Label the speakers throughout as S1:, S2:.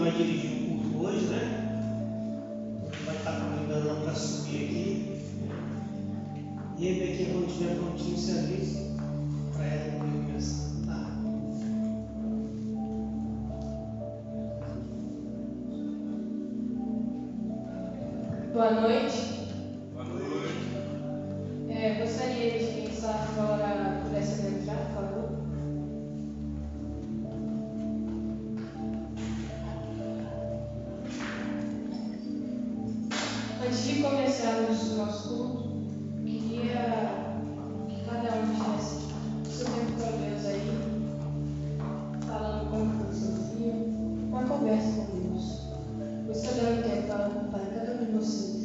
S1: vai dirigir o culto hoje, né? Vai estar convidando para subir aqui. E ele aqui, quando estiver prontinho, se avisa para ela poder começar. Tá.
S2: Boa noite.
S3: Boa noite.
S2: Gostaria de que essa Flora pudesse adentrar, por favor. Antes de começarmos o nosso culto, queria que cada um tivesse seu tempo com Deus aí, falando como você via, uma conversa com Deus. Eu estou dando tempo para cada um de vocês.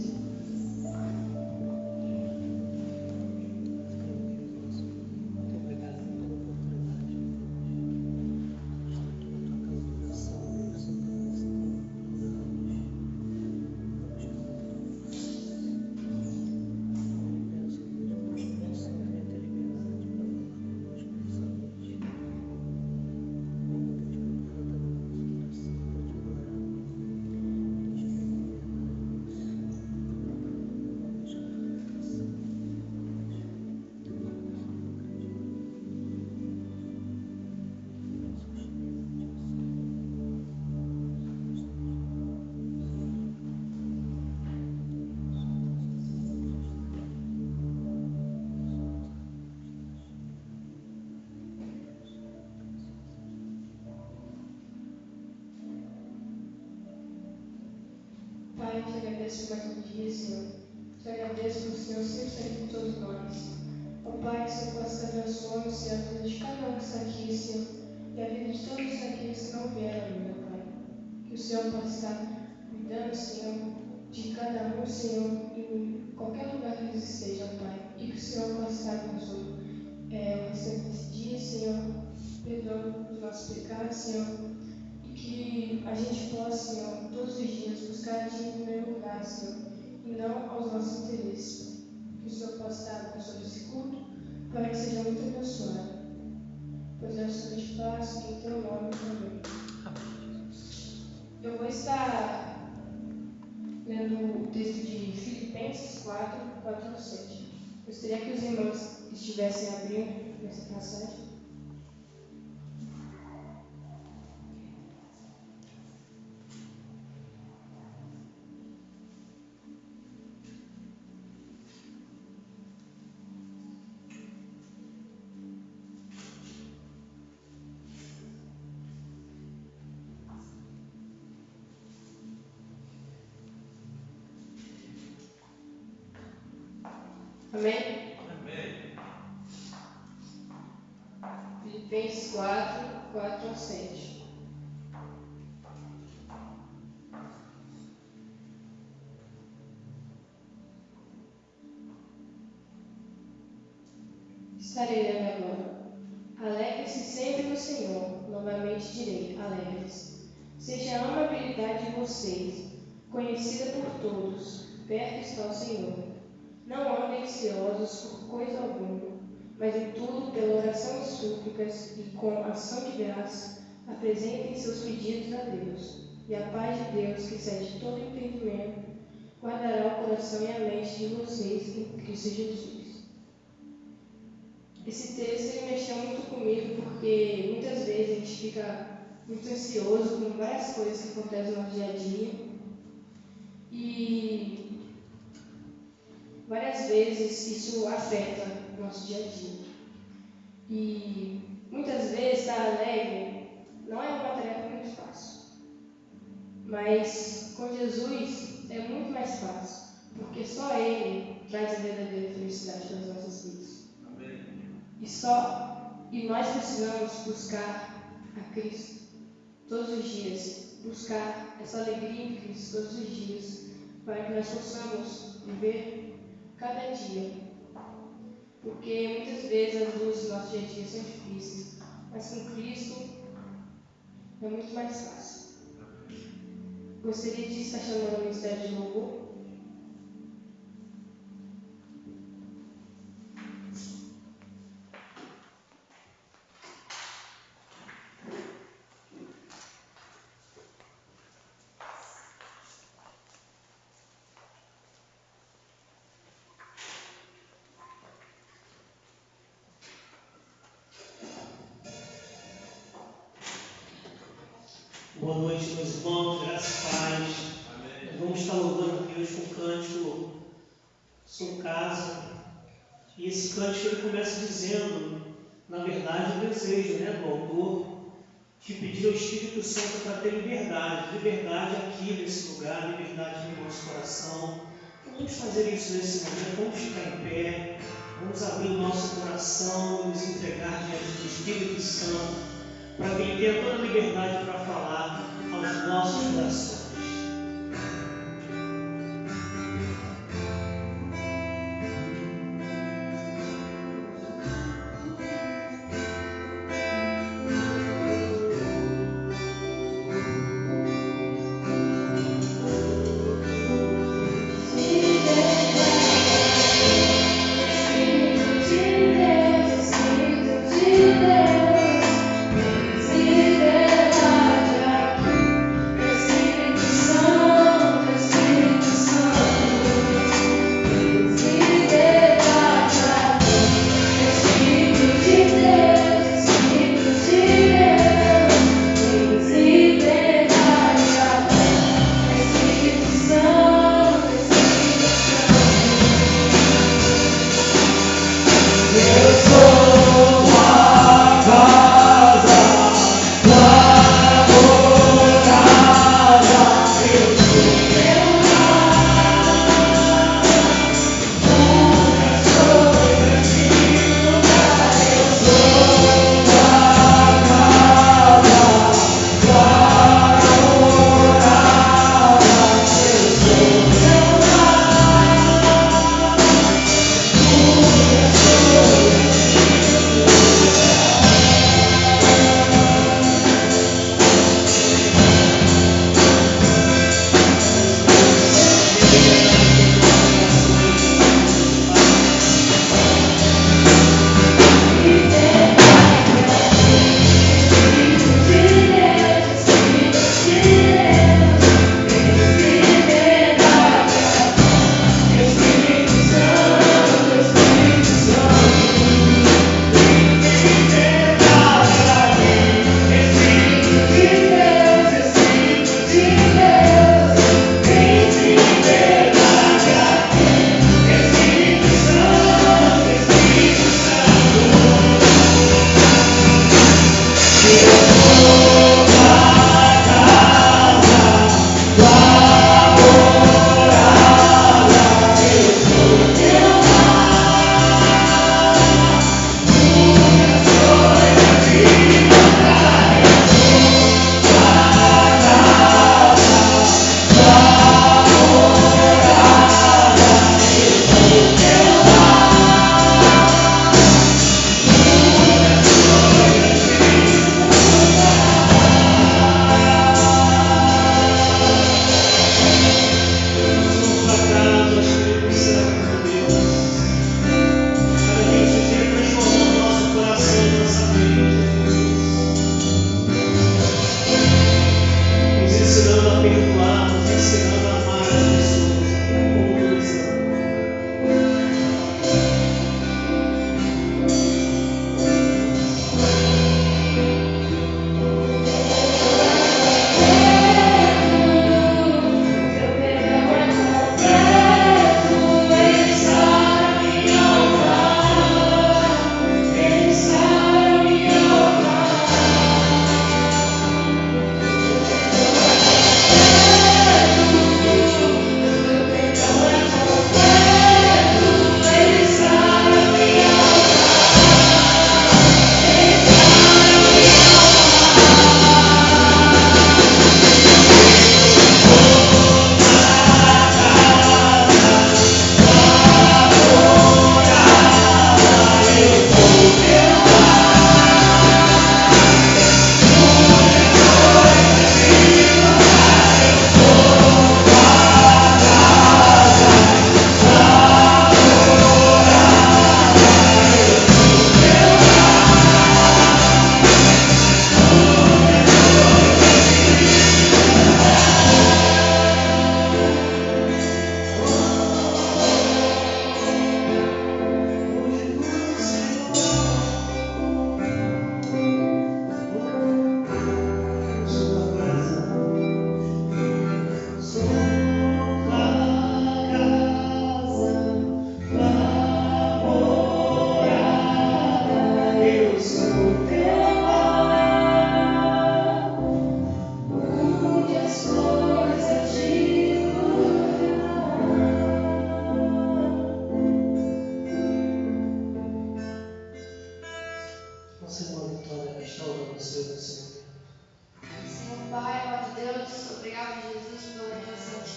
S2: Pai, eu te agradeço mais um dia, Senhor. Te agradeço por o Senhor sempre estar aqui com todos nós. Ó Pai, que o Senhor possa estar abençoando, Senhor, a vida de cada um que está aqui, Senhor, e a vida de todos aqueles que não vieram ainda, Pai. Que o Senhor possa estar cuidando, Senhor, de cada um, Senhor, em qualquer lugar que eles estejam, Pai. E que o Senhor possa estar abençoando o restante desse dia, Senhor, perdoando os nossos pecados, Senhor. E que a gente possa, Senhor, todos os dias buscar a Ti em primeiro lugar, Senhor, e não aos nossos interesses. Que o Senhor possa estar abençoando esse culto, para que seja muito abençoado. Pois é o Senhor te faço em Teu nome também. Eu vou estar lendo o texto de Filipenses 4, 4 ao 7. Gostaria que os irmãos estivessem abrindo nessa passagem. Amém?
S3: Amém.
S2: Filipenses 4, 4 ao 7. Estarei lendo agora. Alegre-se sempre no Senhor. Novamente direi, alegre-se. Seja a amabilidade de vocês conhecida por todos. Perto está o Senhor. Não andem ansiosos por coisa alguma, mas em tudo, pela oração e súplicas e com ação de graça, apresentem seus pedidos a Deus. E a paz de Deus, que excede todo entendimento, guardará o coração e a mente de vocês em Cristo Jesus. Esse texto ele mexeu muito comigo porque muitas vezes a gente fica muito ansioso com várias coisas que acontecem no nosso dia a dia e várias vezes isso afeta o nosso dia a dia. E muitas vezes estar alegre não é uma tarefa muito fácil, mas com Jesus é muito mais fácil, porque só Ele traz a verdadeira felicidade para as nossas vidas.
S3: Amém.
S2: E nós precisamos buscar a Cristo todos os dias, buscar essa alegria em Cristo todos os dias, para que nós possamos viver cada dia. Porque muitas vezes as lutas do nosso dia a dia são difíceis, mas com Cristo é muito mais fácil. Gostaria de estar chamando o Ministério de Louvor.
S1: Boa noite, meus irmãos, graças e paz.
S3: Amém.
S1: Nós vamos estar louvando a Deus com o cântico Sou Casa. E esse cântico ele começa dizendo, na verdade, o desejo do autor de pedir ao Espírito Santo para ter liberdade. Liberdade aqui nesse lugar, liberdade no nosso coração. Então, vamos fazer isso nesse momento, vamos ficar em pé, vamos abrir o nosso coração, nos entregar diante do Espírito Santo, para que Ele tenha toda a liberdade para falar aos nossos corações.
S4: Espírito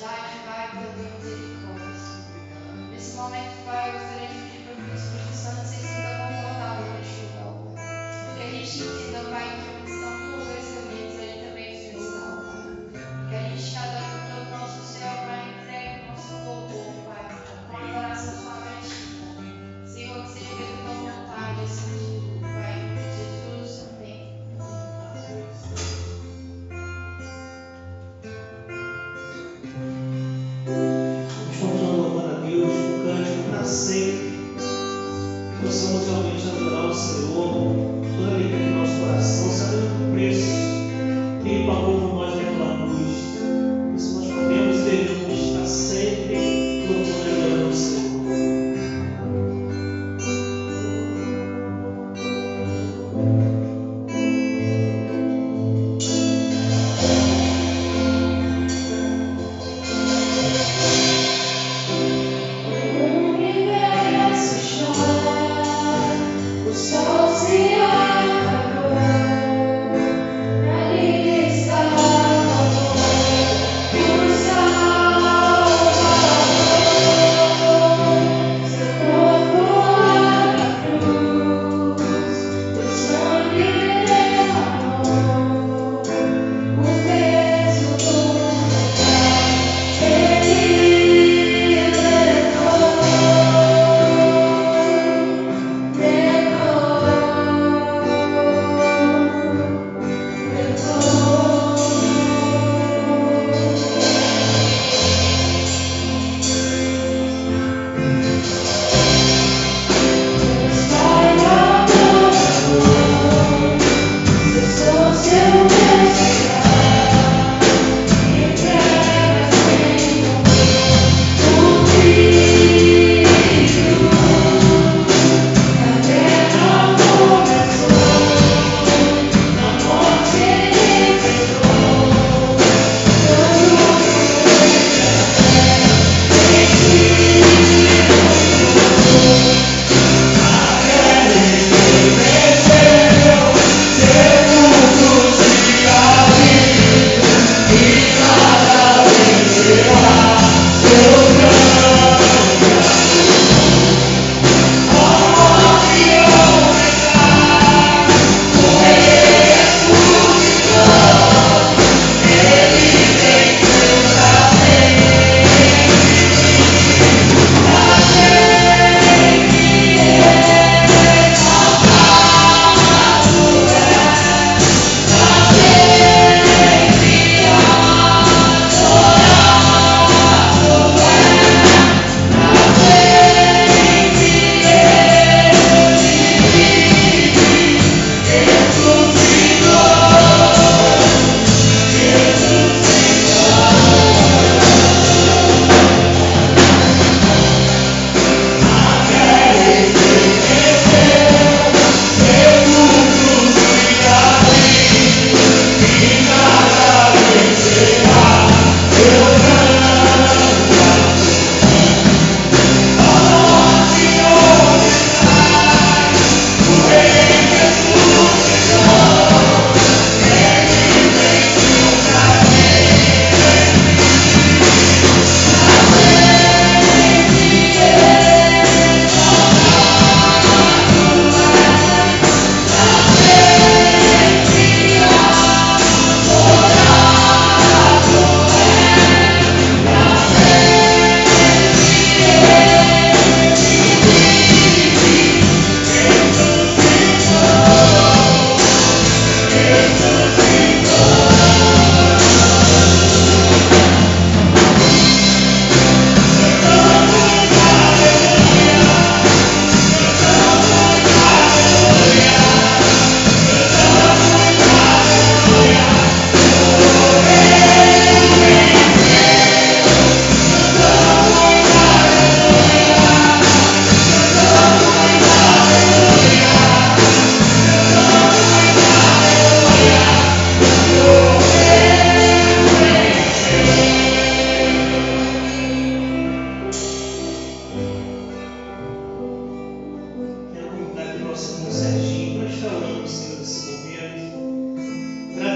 S4: bondade, Pai, pela tua misericórdia, Senhor. Nesse momento, Pai, eu gostaria de pedir para que o Espírito Santo se sinta confortável neste lugar, Pai. Que a gente entenda, Pai, que onde estão duas ou três reunidos, ali também o Senhor está, Pai. Que a gente, cada um do nosso céu, Pai, entregue o nosso louvor, Pai, com adoração suave a Ti, Pai. Senhor, que seja feita a tua vontade, assim de tudo, Pai. Jesus, amém.
S1: Vamos continuar louvando a Deus, um cântico para sempre. Que possamos realmente adorar o Senhor, toda a alegria do nosso coração, sabendo do preço que Ele pagou por nós naquela cruz. Por isso nós podemos e devemos estar sempre louvando e adorando o Senhor.
S2: O sol se apagou, ali estava o Salvador, seu corpo lá na cruz, o sangue derramou, o peso do pecado Ele levou.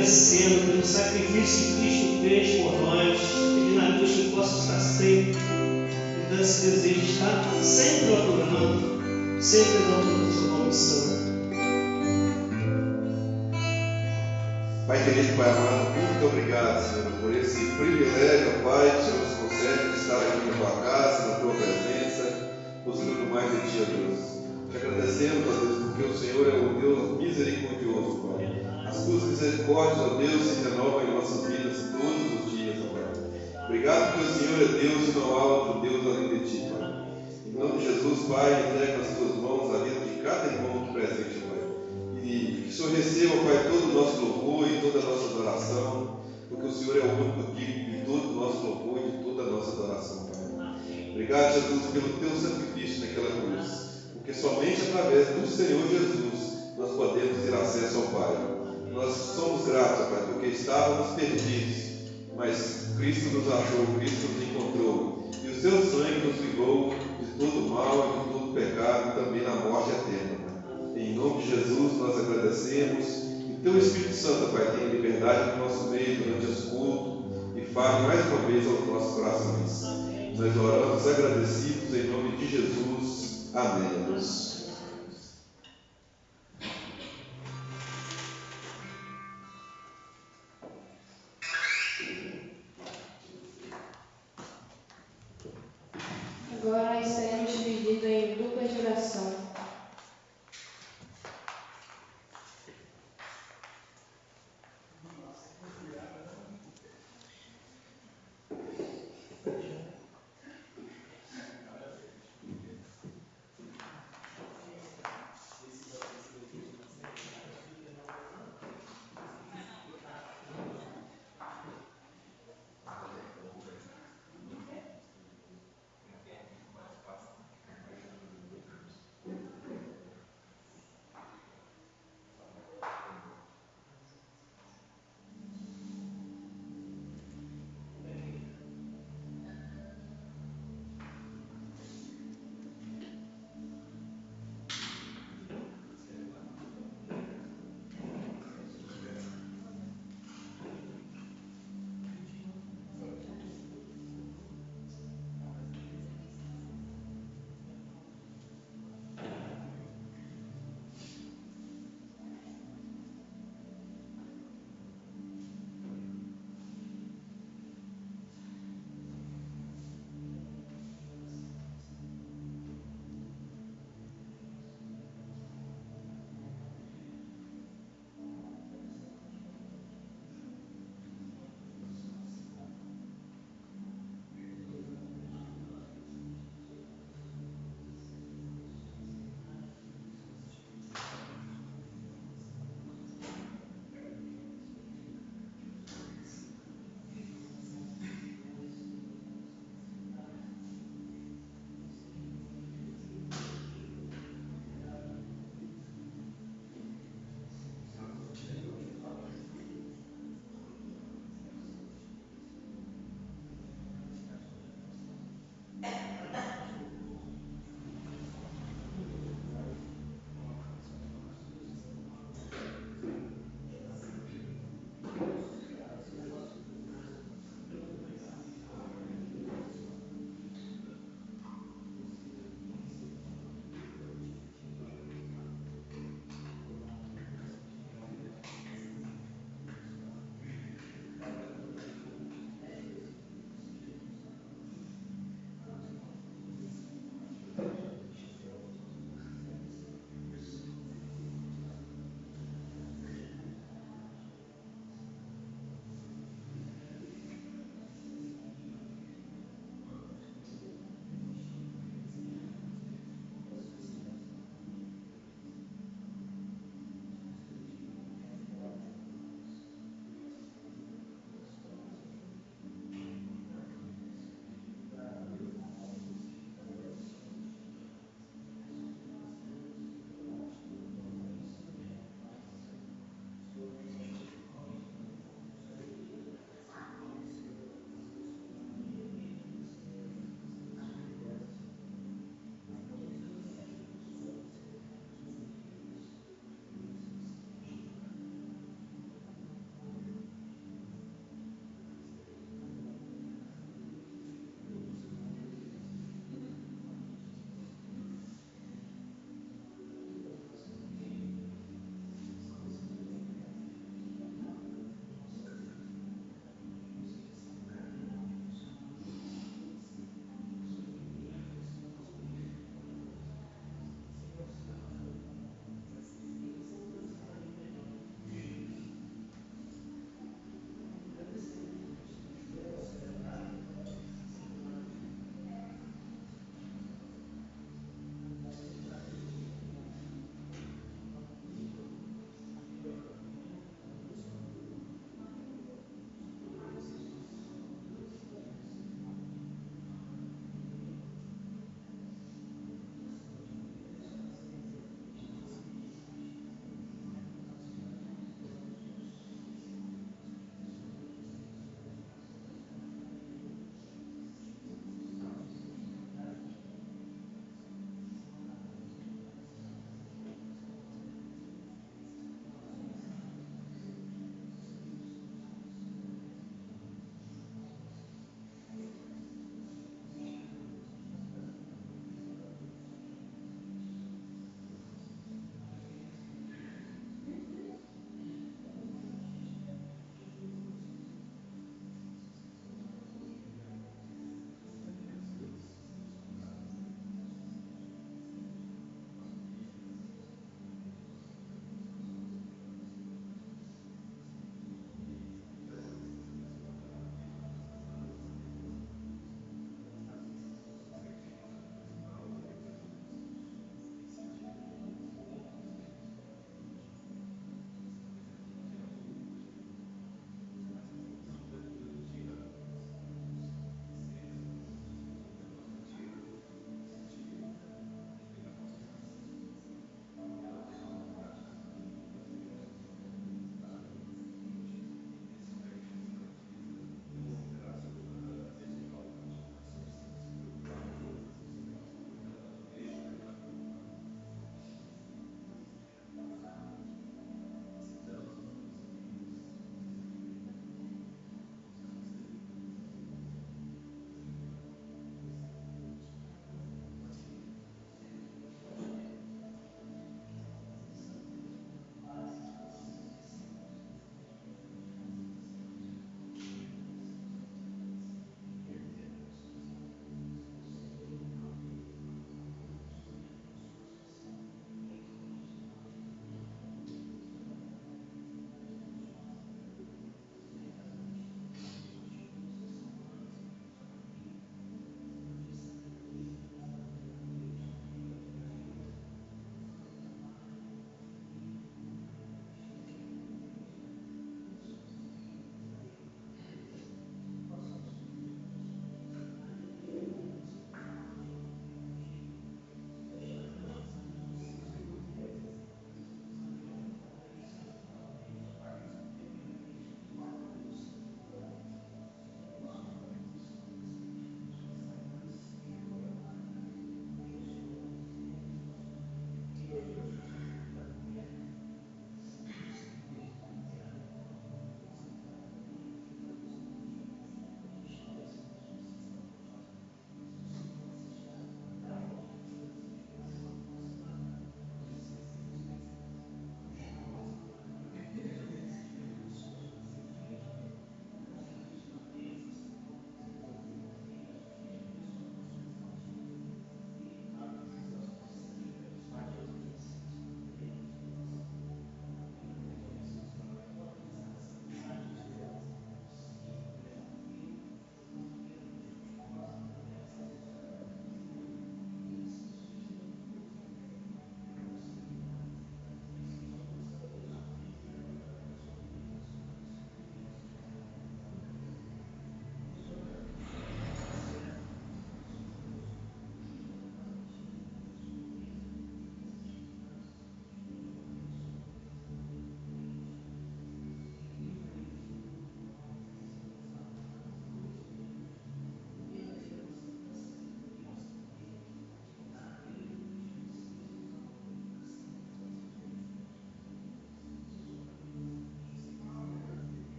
S1: agradecendo pelo sacrifício que Cristo fez por nós, ele na cruz ficou possa estar sempre me dando esse desejo de estar sempre adorando, sempre adorando o seu nome santo.
S5: Pai querido, Pai amado, muito obrigado, Senhor, por esse privilégio, Pai, que o Senhor nos concede de estar aqui na tua casa, na tua presença, buscando mais de ti, ó Deus. Te agradecemos, ó Deus, porque o Senhor é o Deus misericordioso, Pai. As tuas misericórdias, ó Deus, se renovam em nossas vidas todos os dias, ó Pai. Obrigado porque o Senhor é Deus e não há outro Deus além de ti, Pai. Em nome de Jesus, Pai, entrega nas tuas mãos a vida de cada irmão aqui presente, Pai. E que o Senhor receba, Pai, todo o nosso louvor e toda a nossa adoração, porque o Senhor é o único digno de todo o nosso louvor e de toda a nossa adoração, Pai. Obrigado, Jesus, pelo teu sacrifício naquela cruz, porque somente através do Senhor Jesus nós podemos ter acesso ao Pai. Nós somos gratos, Pai, porque estávamos perdidos, mas Cristo nos achou, Cristo nos encontrou, e o seu sangue nos livrou de todo mal e de todo pecado e também na morte eterna. Em nome de Jesus nós agradecemos e o teu Espírito Santo, Pai, tenha liberdade no nosso meio durante esse culto e fale mais uma vez aos nossos corações. Nós oramos agradecidos em nome de Jesus. Amém.
S2: Agora estaremos divididos em duplas de oração.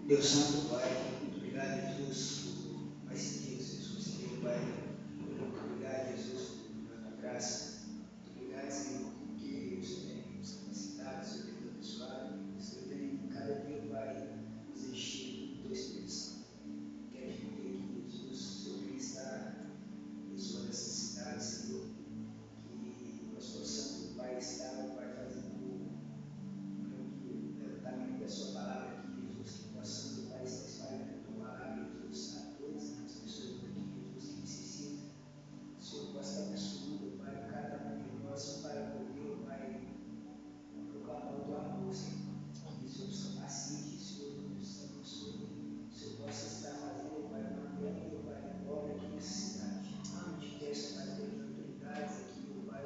S6: Deus Santo, Pai, muito obrigado, Jesus, por mais esse dia que você nos concedeu, Pai. Muito obrigado, Jesus, pela tua graça. Muito obrigado, Senhor, porque o Senhor tem nos capacitado, o Senhor tem nos abençoado, o Senhor tem cada dia, Pai, nos enchido do teu Espírito Santo. Quero te pedir aqui, Jesus, o Senhor que está em sua necessidade, Senhor, que nós possamos, Pai, estar, Pai, fazendo o tratamento da sua palavra aqui, Jesus, que possamos, Pai, estar espalhando a tua palavra, Jesus, a todas as pessoas aqui, Jesus, que necessitam. O Senhor possa estar abençoando, Pai, cada um de nós, para poder, Pai, proclamar o teu amor, Senhor. Que o Senhor nos capacite, Senhor, nos abençoe. O Senhor possa estar fazendo, Pai, uma grande, Pai, obra aqui nessa cidade. Eu te peço, Pai, pelas autoridades aqui, Pai,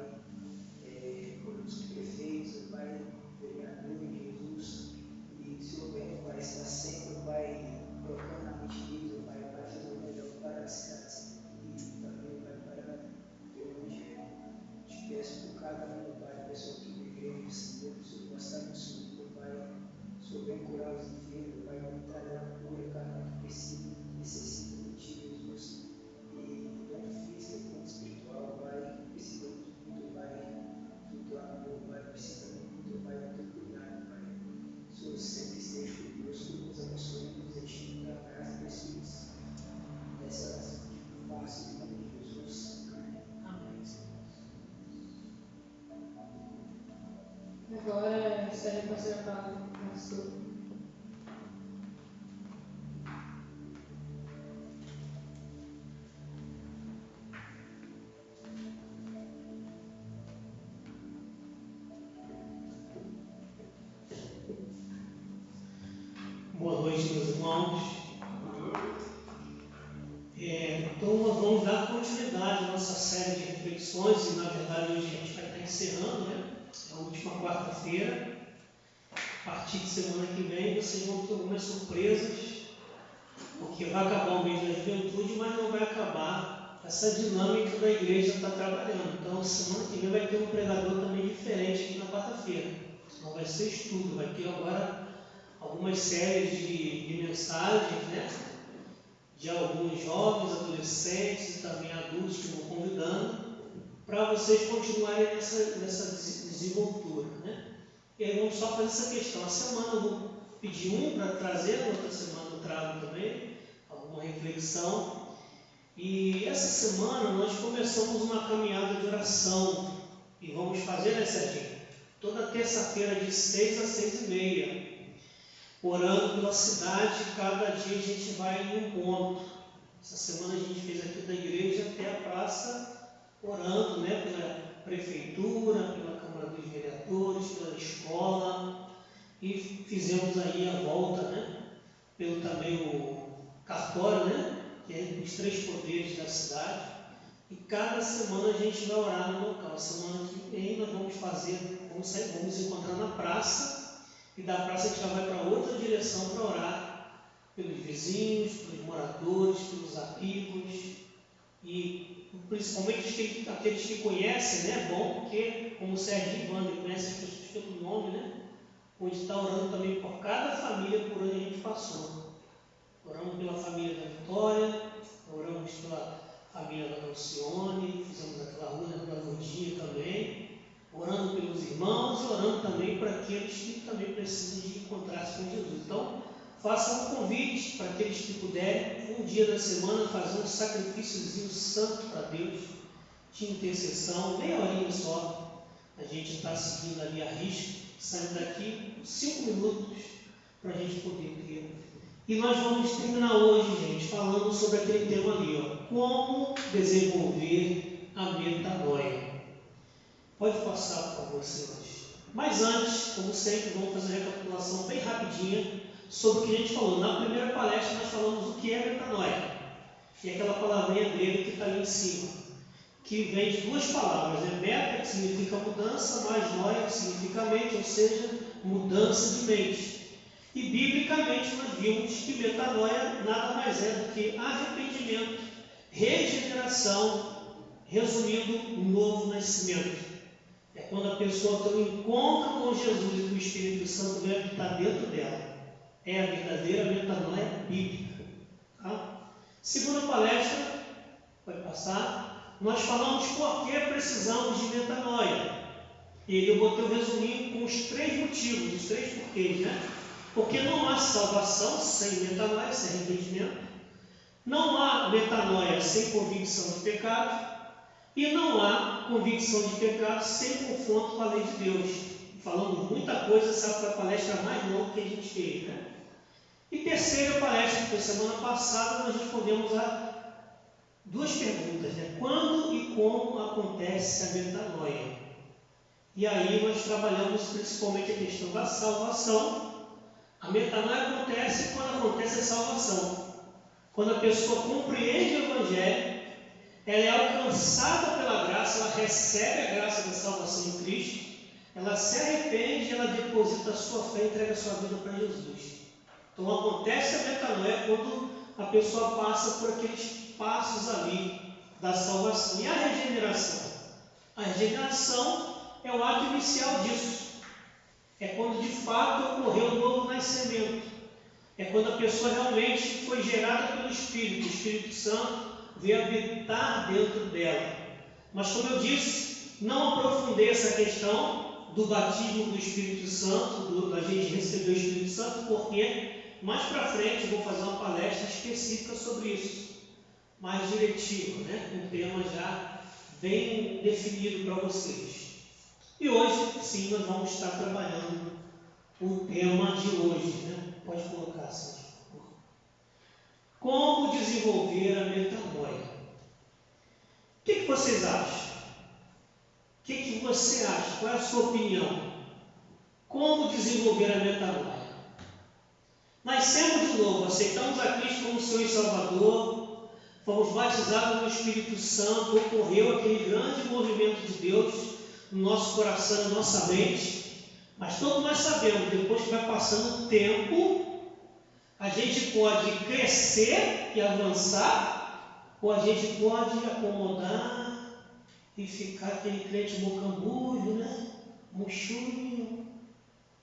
S6: pelos prefeitos, Pai, vereadores, Jesus, e o Senhor venha, Pai, estar sempre, Pai, colocando na mente deles, Pai, para fazer o melhor para a cidade, Senhor, e também, Pai, para o teu evangelho. Te peço por cada um, Pai, pessoa aqui da igreja, Senhor, que o Senhor possa estar abençoando, Pai. O Senhor venha curar os enfermos, Pai, venha trazer a cura, cada um que precisa, necessita de Ti, Jesus. E tanto física quanto espiritual, Pai, precisa muito, Pai, do teu amor, Pai, precisa muito, Pai, do teu cuidado, Pai. O Senhor sempre esteja conosco, nos abençoe, nos enche da graça do Espírito Santo. Essa oração que eu faço em nome de Jesus. Amém.
S2: Agora estarei passando a palavra para o pastor.
S1: Boa noite, meus irmãos. Então, nós vamos dar continuidade à nossa série de reflexões, e na verdade hoje a gente vai estar encerrando, né? É a última quarta-feira. A partir de semana que vem vocês vão ter algumas surpresas, porque vai acabar o mês da juventude, mas não vai acabar essa dinâmica da igreja está trabalhando. Então, semana que vem vai ter um pregador também diferente aqui na quarta-feira. Não vai ser estudo, vai ter agora algumas séries de mensagens, né? De alguns jovens, adolescentes e também adultos que vão convidando para vocês continuarem nessa desenvoltura, né? E aí vamos só fazer essa questão. A semana eu vou pedir para trazer, na outra semana eu trago também alguma reflexão. E essa semana nós começamos uma caminhada de oração e vamos fazer, né, Serginho? Toda terça-feira de 6 às 6h30, orando pela cidade. Cada dia a gente vai em um ponto. Essa semana a gente fez aqui da igreja até a praça, orando, né, pela prefeitura, pela Câmara dos Vereadores, pela escola, e fizemos aí a volta, né, pelo também o cartório, né, que é os 3 poderes da cidade. E cada semana a gente vai orar no local. Semana que vem nós vamos vamos encontrar na praça, e da praça a gente já vai para outra direção para orar pelos vizinhos, pelos moradores, pelos amigos, e principalmente aqueles que conhecem, né? É bom, porque como o Serginho e Wander conhecem as pessoas pelo nome, né? Onde está orando também por cada família por onde a gente passou. Oramos pela família da Vitória, oramos pela família da Alcione, fizemos aquela rua da Lourdinha também, orando pelos irmãos e orando também para aqueles que também precisam de encontrar-se com Jesus. Então, faça um convite para aqueles que puderem, um dia da semana, fazer um sacrifíciozinho santo para Deus, de intercessão, meia horinha só. A gente está seguindo ali a risca, saindo daqui 5 minutos para a gente poder ter. E nós vamos terminar hoje, gente, falando sobre aquele tema ali, ó, como desenvolver a metanoia. Pode passar, por favor, senhores. Mas antes, como sempre, vamos fazer uma recapitulação bem rapidinha sobre o que a gente falou. Na primeira palestra nós falamos o que é metanoia, que é aquela palavrinha grega que está ali em cima, que vem de 2 palavras, né? Meta, que significa mudança, mais noia, que significa mente, ou seja, mudança de mente. E biblicamente nós vimos que metanoia nada mais é do que arrependimento, regeneração, resumindo, um novo nascimento. É quando a pessoa tem um encontro com Jesus e que o Espírito Santo vem habitar dentro dela. é a verdadeira metanoia bíblica. Tá? Segunda palestra, pode passar, nós falamos por que precisamos de metanoia. E eu botei o resuminho com os 3 motivos, os 3 porquês, né? Porque não há salvação sem metanoia, sem arrependimento. Não há metanoia sem convicção de pecado. E não há convicção de pecado sem confronto com a lei de Deus. Falamos muita coisa, essa foi a palestra mais longa que a gente fez, né? E terceira palestra, que foi semana passada, nós respondemos a 2 perguntas, né? Quando e como acontece a metanoia? E aí nós trabalhamos principalmente a questão da salvação. A metanoia acontece quando acontece a salvação. Quando a pessoa compreende o Evangelho, ela é alcançada pela graça, ela recebe a graça da salvação em Cristo, ela se arrepende, ela deposita a sua fé e entrega a sua vida para Jesus. Então acontece a metanoia quando a pessoa passa por aqueles passos ali da salvação. E a regeneração? A regeneração é o ato inicial disso. É quando de fato ocorreu o novo nascimento. É quando a pessoa realmente foi gerada pelo Espírito. O Espírito Santo veio habitar dentro dela. Mas como eu disse, não aprofundei essa questão do batismo do Espírito Santo, da gente receber o Espírito Santo, porque mais para frente eu vou fazer uma palestra específica sobre isso, mais diretiva, né? Com um tema já bem definido para vocês. E hoje, sim, nós vamos estar trabalhando o tema de hoje, né? Pode colocar, Sérgio, por favor. Como desenvolver a metanoia? O que vocês acham? O que você acha? Qual é a sua opinião? Como desenvolver a metanoia? Nascemos de novo, aceitamos a Cristo como Senhor e Salvador, fomos batizados no Espírito Santo, ocorreu aquele grande movimento de Deus no nosso coração, na nossa mente, mas todos nós sabemos, depois que vai passando o tempo, a gente pode crescer e avançar, ou a gente pode acomodar e ficar aquele crente mocambudo, né? Murchunho,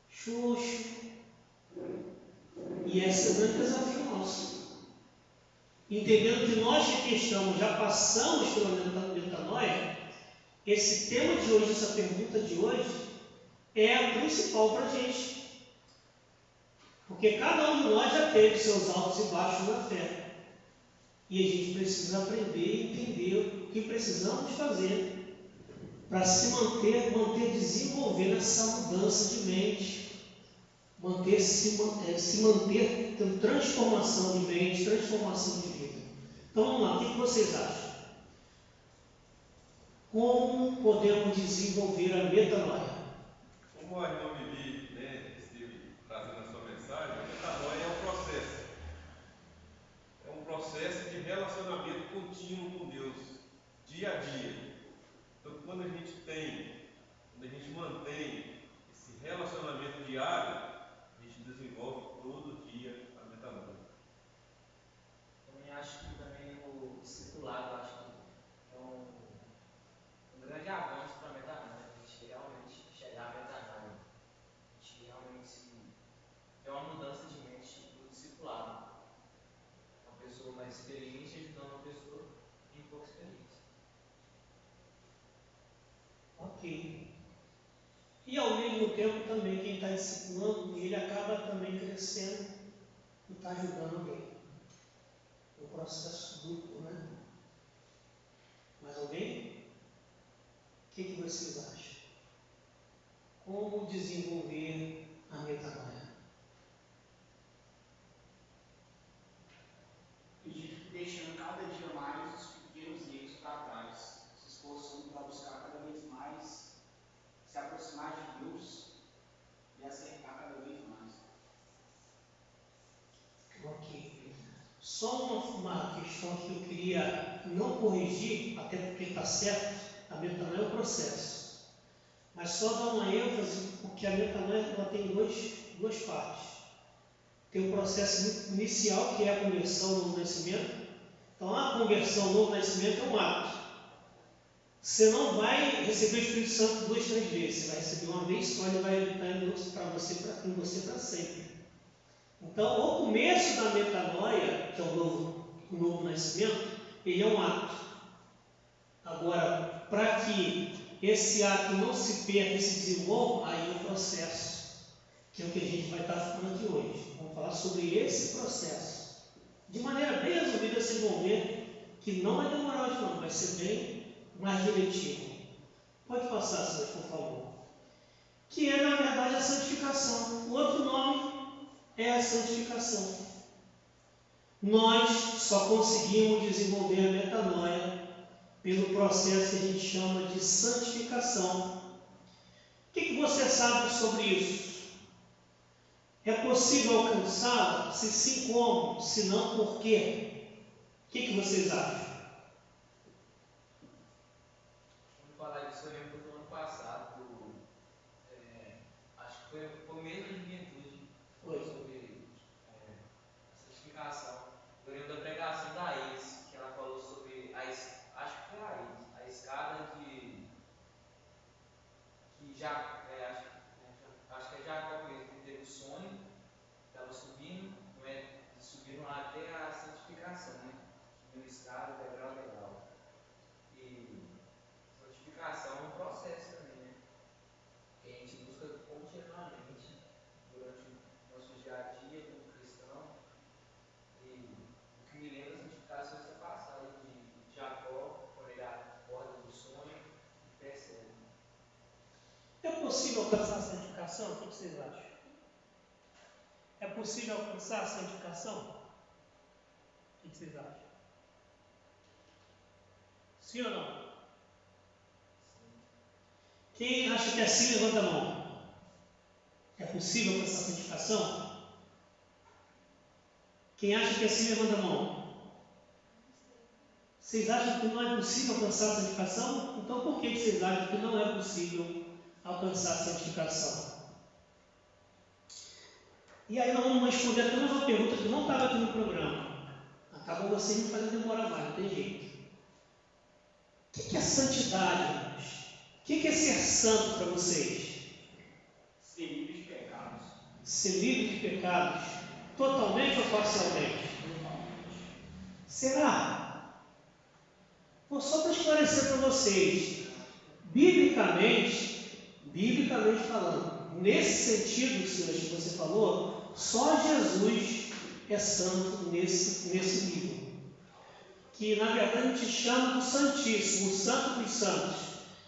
S1: xoxo. E esse é o grande desafio nosso. Entendendo que nós que estamos, já passamos pela metanoia, esse tema de hoje, essa pergunta de hoje, é a principal para a gente. Porque cada um de nós já teve seus altos e baixos na fé. E a gente precisa aprender e entender o que precisamos fazer para se manter desenvolvendo essa mudança de mente, se manter tendo transformação de mente, transformação de vida. Então vamos lá, o que vocês acham? Como podemos desenvolver a metanoia?
S3: Como a irmã Vivi, né, esteve trazendo a sua mensagem, a metanoia é um processo. É um processo de relacionamento contínuo com Deus, dia a dia. Então, quando a gente mantém esse relacionamento diário, a gente desenvolve todo dia a metanoia.
S6: Também acho que também o discipulado, acho que é um grande avanço para a metanoia, a gente realmente chegar à metanoia. A gente realmente é uma mudança de mente do discipulado. Uma pessoa mais experiente ajudando uma pessoa em pouca experiência.
S1: Ok. E ao mesmo tempo também quem está discipulando, ele acaba também crescendo e está ajudando alguém. É um processo duplo, né? Mais alguém? O que vocês acham? Como desenvolver a metanoia?
S7: Acredito que deixando cada dia mais os pequenos erros para trás, se esforçando para buscar cada vez mais se aproximar de Deus e acertar cada vez mais.
S1: Ok. Só uma questão que eu queria não corrigir, até porque está certo, a metanoia é um processo. Mas só dar uma ênfase, porque a metanoia ela tem duas partes. Tem o processo inicial, que é a conversão, o novo nascimento. Então, a conversão, o novo nascimento é um ato. Você não vai receber o Espírito Santo 2, 3 vezes. Você vai receber uma vez só, ele vai habitar em você para sempre. Então, o começo da metanoia, que é o novo nascimento, ele é um ato. Agora, para que esse ato não se perca e se desenvolva, aí o processo, que é o que a gente vai estar falando aqui hoje. Vamos falar sobre esse processo. De maneira bem resumida, vocês vão ver que não vai demorar hoje não, vai ser bem mais diretivo. Pode passar, senhor, por favor. Que é, na verdade, a santificação. O outro nome é a santificação. Nós só conseguimos desenvolver a metanoia pelo processo que a gente chama de santificação. O que você sabe sobre isso? É possível alcançá-lo? Se sim, como? Se não, por quê? O que vocês acham?
S8: Vamos falar disso, eu lembro do ano passado, acho que foi o mês da juventude, sobre a santificação. Eu lembro da pregação da Elis, que ela falou sobre, acho que foi a Elis, a escada que já, acho que é Jacó mesmo, que teve o sonho, estava subindo, não é? Subiram até a santificação, né? Subindo escada, degrau. E santificação é um processo também, né? Que a gente busca continuamente durante o nosso dia a dia como cristão. E o que me lembra da santificação é essa passagem de Jacó, quando ele acorda do sonho e percebe.
S1: É possível alcançar a santificação? O que vocês acham? É possível alcançar a santificação? O que vocês acham? Sim ou não? Quem acha que é sim, levanta a mão. É possível alcançar a santificação? Quem acha que é sim, levanta a mão. Vocês acham que não é possível alcançar a santificação? Então por que vocês acham que não é possível alcançar a santificação? E aí nós vamos responder até uma pergunta que não estava aqui no programa. Acabou vocês me fazendo demorar mais, não tem jeito. O que é santidade, irmãos? O que é ser santo para vocês?
S7: Ser livre de pecados.
S1: Ser livre de pecados, totalmente ou parcialmente? Será? Só para esclarecer para vocês, biblicamente falando, nesse sentido, senhores, que você falou, só Jesus é santo nesse nível. Que na verdade a gente chama do Santíssimo, o Santo dos Santos.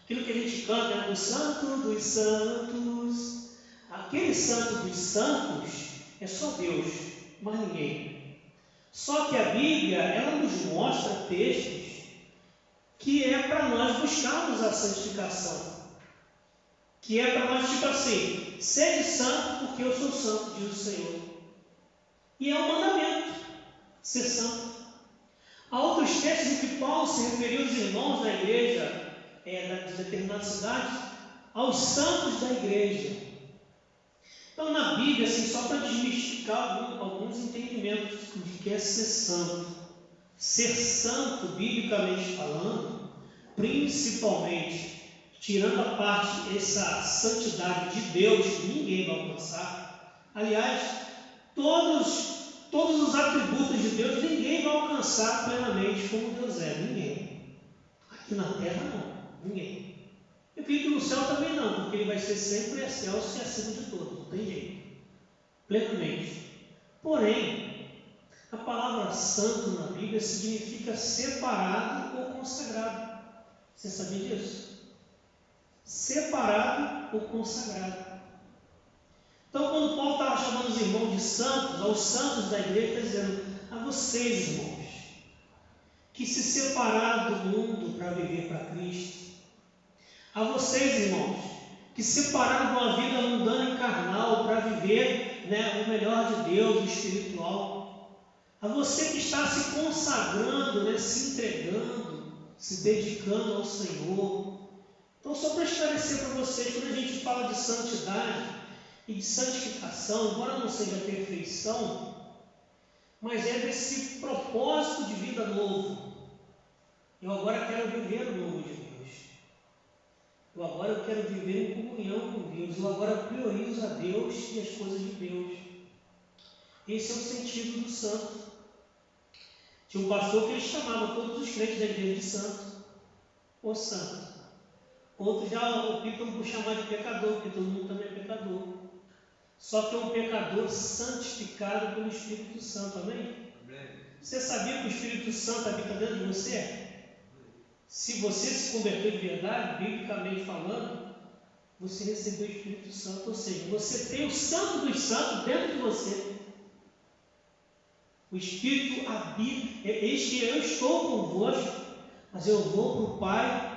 S1: Aquilo que a gente canta é do Santo dos Santos. Aquele Santo dos Santos é só Deus, mais ninguém. Só que a Bíblia, ela nos mostra textos que é para nós buscarmos a santificação. Que é para nós, tipo assim, sede santo porque eu sou santo, diz o Senhor. E é um mandamento, ser santo. Há outros textos em que Paulo se referiu aos irmãos da igreja, de determinadas cidades, aos santos da igreja. Então, na Bíblia, assim, só para desmistificar alguns entendimentos de que é ser santo. Ser santo, biblicamente falando, principalmente, tirando a parte, essa santidade de Deus, que ninguém vai alcançar. Aliás, todos os atributos de Deus, ninguém vai alcançar plenamente como Deus é. Ninguém. Aqui na terra, não. Ninguém. Eu creio que no céu também não, porque ele vai ser sempre excelso e acima de todos. Não tem jeito. Plenamente. Porém, a palavra santo na Bíblia significa separado ou consagrado. Você sabia disso? Separado ou consagrado. Então, quando Paulo estava chamando os irmãos de santos, aos santos da igreja, está dizendo a vocês, irmãos, que se separaram do mundo para viver para Cristo. A vocês, irmãos, que separaram de uma vida mundana e carnal para viver, o melhor de Deus, o espiritual. A você que está se consagrando, se entregando, se dedicando ao Senhor. Então, só para esclarecer para vocês, quando a gente fala de santidade e de santificação, embora não seja perfeição, mas é desse propósito de vida novo. Eu agora quero viver o novo de Deus. Eu quero viver em comunhão com Deus. Eu agora priorizo a Deus e as coisas de Deus. Esse é o sentido do santo. Tinha um pastor que ele chamava todos os crentes da igreja de santo, ou santo. Outros já optam por chamar de pecador, porque todo mundo também é pecador. Só que é um pecador santificado pelo Espírito Santo, amém? Você sabia que o Espírito Santo habita dentro de você? Se você se converteu de verdade, biblicamente falando, você recebeu o Espírito Santo, ou seja, você tem o Santo dos Santos dentro de você. O Espírito habita, eis que eu estou convosco, mas eu vou para o Pai,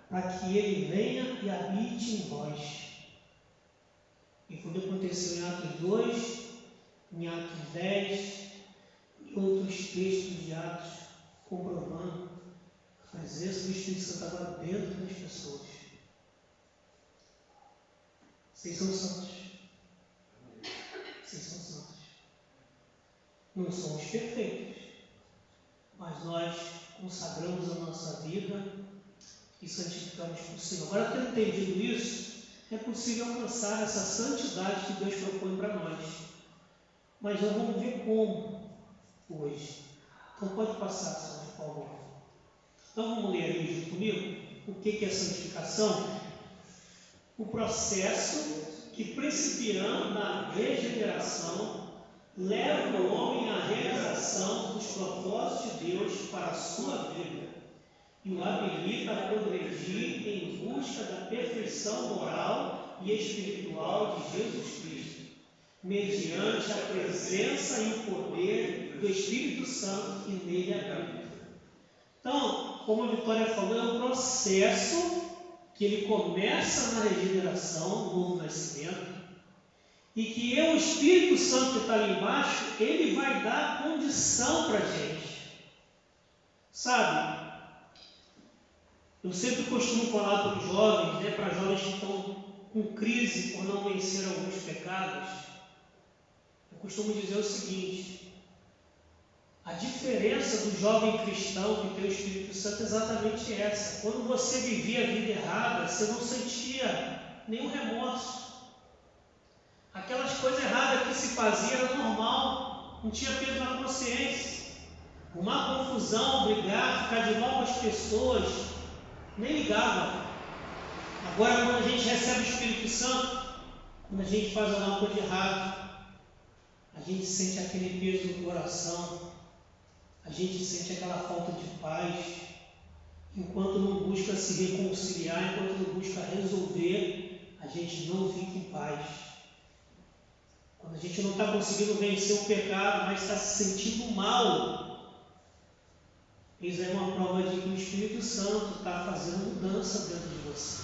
S1: para que Ele venha e habite em vós. E quando aconteceu em Atos 2, em Atos 10, e outros textos de Atos, comprovando a presença do Espírito Santo agora dentro das pessoas. Vocês são santos. Vocês são santos. Não somos perfeitos, mas nós consagramos a nossa vida e santificamos para o Senhor. Agora, tendo entendido isso, é possível alcançar essa santidade que Deus propõe para nós. Mas nós vamos ver como hoje. Então pode passar, Senhor, por favor. Então vamos ler ali junto comigo o que é santificação? O processo que, principiando na regeneração, leva o homem à realização dos propósitos de Deus para a sua vida e o habilita a progredir em busca da perfeição moral e espiritual de Jesus Cristo, mediante a presença e o poder do Espírito Santo que nele habita. Então, como a Vitória falou, é um processo que ele começa na regeneração, no novo nascimento, e que o Espírito Santo que está ali embaixo, ele vai dar condição para a gente. Sabe, eu sempre costumo falar para os jovens, para jovens que estão com crise por não vencer alguns pecados, eu costumo dizer o seguinte: a diferença do jovem cristão que tem o Espírito Santo é exatamente essa. Quando você vivia a vida errada, você não sentia nenhum remorso. Aquelas coisas erradas que se fazia era normal, não tinha peso na consciência. Uma confusão, brigar, ficar de mal com as pessoas, nem ligava. Agora, quando a gente recebe o Espírito Santo, quando a gente faz alguma coisa errada, a gente sente aquele peso no coração, a gente sente aquela falta de paz, enquanto não busca se reconciliar, enquanto não busca resolver, a gente não fica em paz. Quando a gente não está conseguindo vencer o pecado, mas está se sentindo mal, isso é uma prova de que o Espírito Santo está fazendo mudança dentro de você.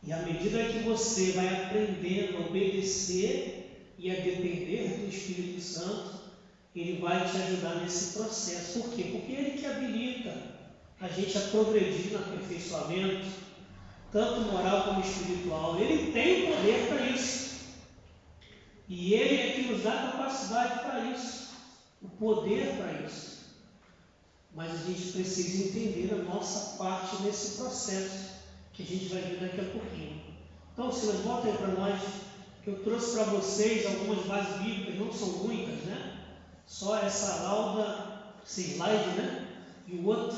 S1: E à medida que você vai aprendendo a obedecer e a depender do Espírito Santo, ele vai te ajudar nesse processo. Por quê? Porque ele que habilita a gente a progredir no aperfeiçoamento, tanto moral como espiritual. Ele tem o poder para isso. E ele é que nos dá a capacidade para isso, o poder para isso. Mas a gente precisa entender a nossa parte nesse processo, que a gente vai ver daqui a pouquinho. Então, Silas, volta aí para nós, que eu trouxe para vocês algumas bases bíblicas, não são muitas, né? Só essa lauda, esse slide, né? E o outro,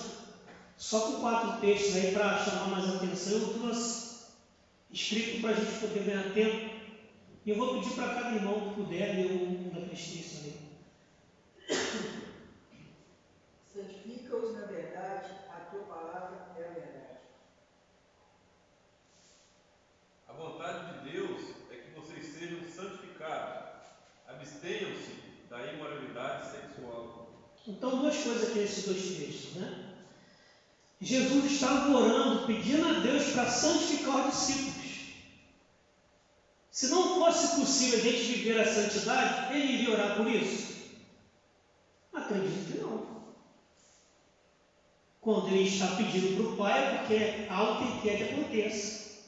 S1: só com 4 textos aí para chamar mais atenção. Eu trouxe escrito para a gente poder ganhar tempo. E eu vou pedir para cada irmão que puder ler um daqueles textos ali.
S6: Santifica-os na verdade, a tua palavra é a verdade.
S3: A vontade de Deus é que vocês sejam santificados. Abstenham-se da imoralidade sexual.
S1: Então, 2 coisas aqui nesses 2 textos, né? Jesus estava orando, pedindo a Deus para santificar os discípulos. Se não fosse possível a gente viver a santidade, ele iria orar por isso? Acredito que não. Quando ele está pedindo para o Pai, é porque algo que ele quer que aconteça.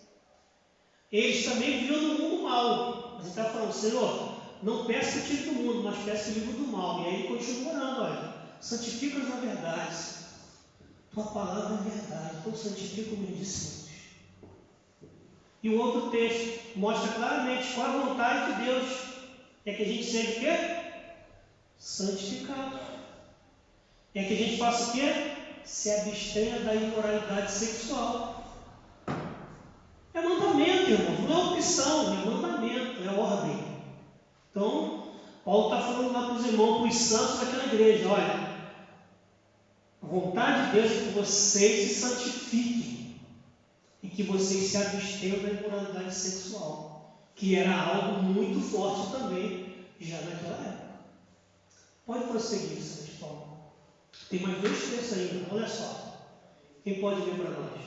S1: Eles também viviam no mundo mal, mas ele está falando: Senhor, não peço que tire do mundo, mas peço que livre do mal. E aí ele continua orando: olha, santifica-os na verdade, tua palavra é verdade, então santifica os meus discípulos. E o outro texto mostra claramente qual a vontade de Deus. É que a gente seja o quê? Santificado. É que a gente faça o quê? Se abstenha da imoralidade sexual. É mandamento, irmão. Não é opção, é mandamento, é ordem. Então, Paulo está falando lá para os irmãos, para os santos daquela igreja. Olha, a vontade de Deus é que vocês se santifiquem e que vocês se abstenham da imoralidade sexual, que era algo muito forte também já naquela época. Pode prosseguir, São Paulo. Tem mais 2 textos ainda, olha só. Quem pode ler para nós?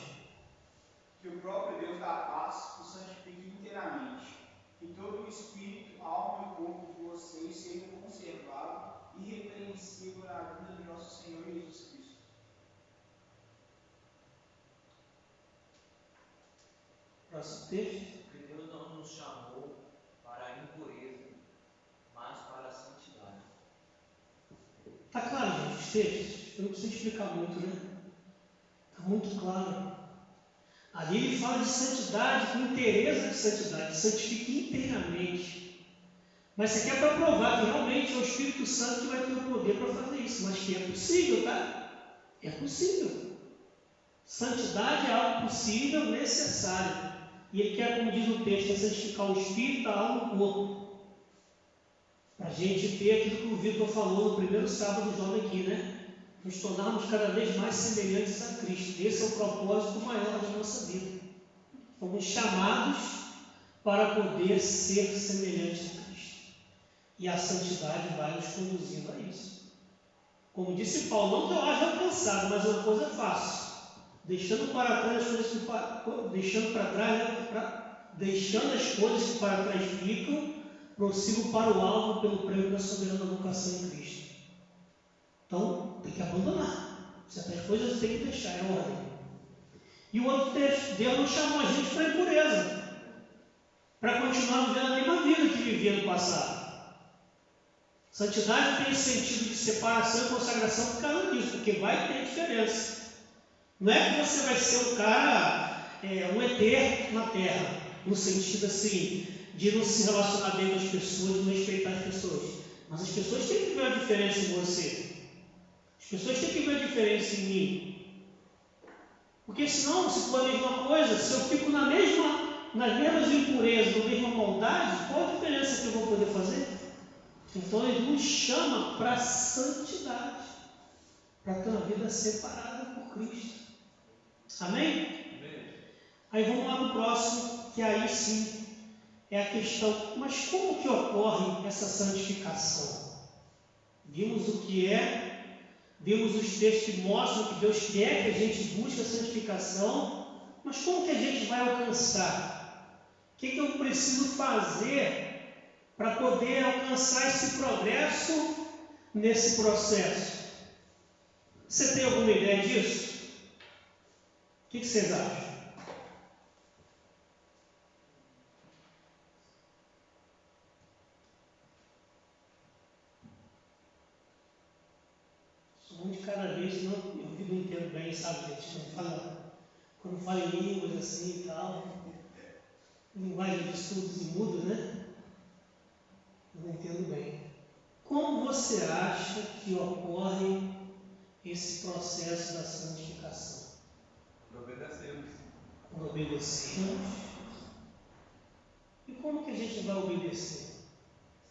S7: Que o próprio Deus da paz o santifique inteiramente, que todo o espírito, alma e corpo de vocês seja conservado irrepreensível na vinda de nosso Senhor Jesus Cristo.
S1: Próximo texto.
S8: Porque Deus não nos chamou para a impureza, mas para a santidade.
S1: Está claro, gente, os textos? Eu não preciso explicar muito, né? Está muito claro. Ali ele fala de santidade, com interesse de santidade, santifique inteiramente. Mas isso aqui é para provar que realmente é o Espírito Santo que vai ter o poder para fazer isso. Mas que é possível, tá? É possível. Santidade é algo possível, necessário. E ele quer, como diz o texto, é santificar o Espírito, a alma e o corpo. Para a gente ter aquilo que o Vitor falou no primeiro sábado do jovem aqui, né? Nos tornarmos cada vez mais semelhantes a Cristo. Esse é o propósito maior da nossa vida. Fomos chamados para poder ser semelhantes a Cristo. E a santidade vai nos conduzindo a isso. Como disse Paulo, não que eu haja alcançado, mas uma coisa é fácil. Deixando para trás as coisas que deixando as coisas que para trás ficam, prossigo para o alvo pelo prêmio da soberana vocação em Cristo. Então, tem que abandonar. Certas coisas tem que deixar, é ordem. E o outro texto, Deus não chamou a gente para a impureza, para continuar vivendo a mesma vida que vivia no passado. Santidade tem esse sentido de separação e consagração por causa disso, porque vai ter diferença. Não é que você vai ser um cara, um ET na Terra, no sentido assim, de não se relacionar bem com as pessoas, de não respeitar as pessoas. Mas as pessoas têm que ver a diferença em você. As pessoas têm que ver a diferença em mim. Porque senão, se for a mesma coisa, se eu fico nas mesmas impurezas, na mesma maldade, qual a diferença que eu vou poder fazer? Então ele nos chama para a santidade, para ter uma vida separada por Cristo. Amém?
S3: Amém.
S1: Aí vamos lá no próximo, que aí sim é a questão, mas como que ocorre essa santificação? Vimos o que é, vimos os textos que mostram que Deus quer que a gente busque a santificação, mas como que a gente vai alcançar? O que eu preciso fazer para poder alcançar esse progresso nesse processo? Você tem alguma ideia disso? O que vocês acham? Sou um de cada vez, senão eu não entendo bem, sabe, gente? Quando fala em línguas assim e tal, linguagem de estudos e mudo, né? Eu não entendo bem. Como você acha que ocorre esse processo da santificação?
S3: Obedecemos.
S1: Quando obedecemos. E como que a gente vai obedecer?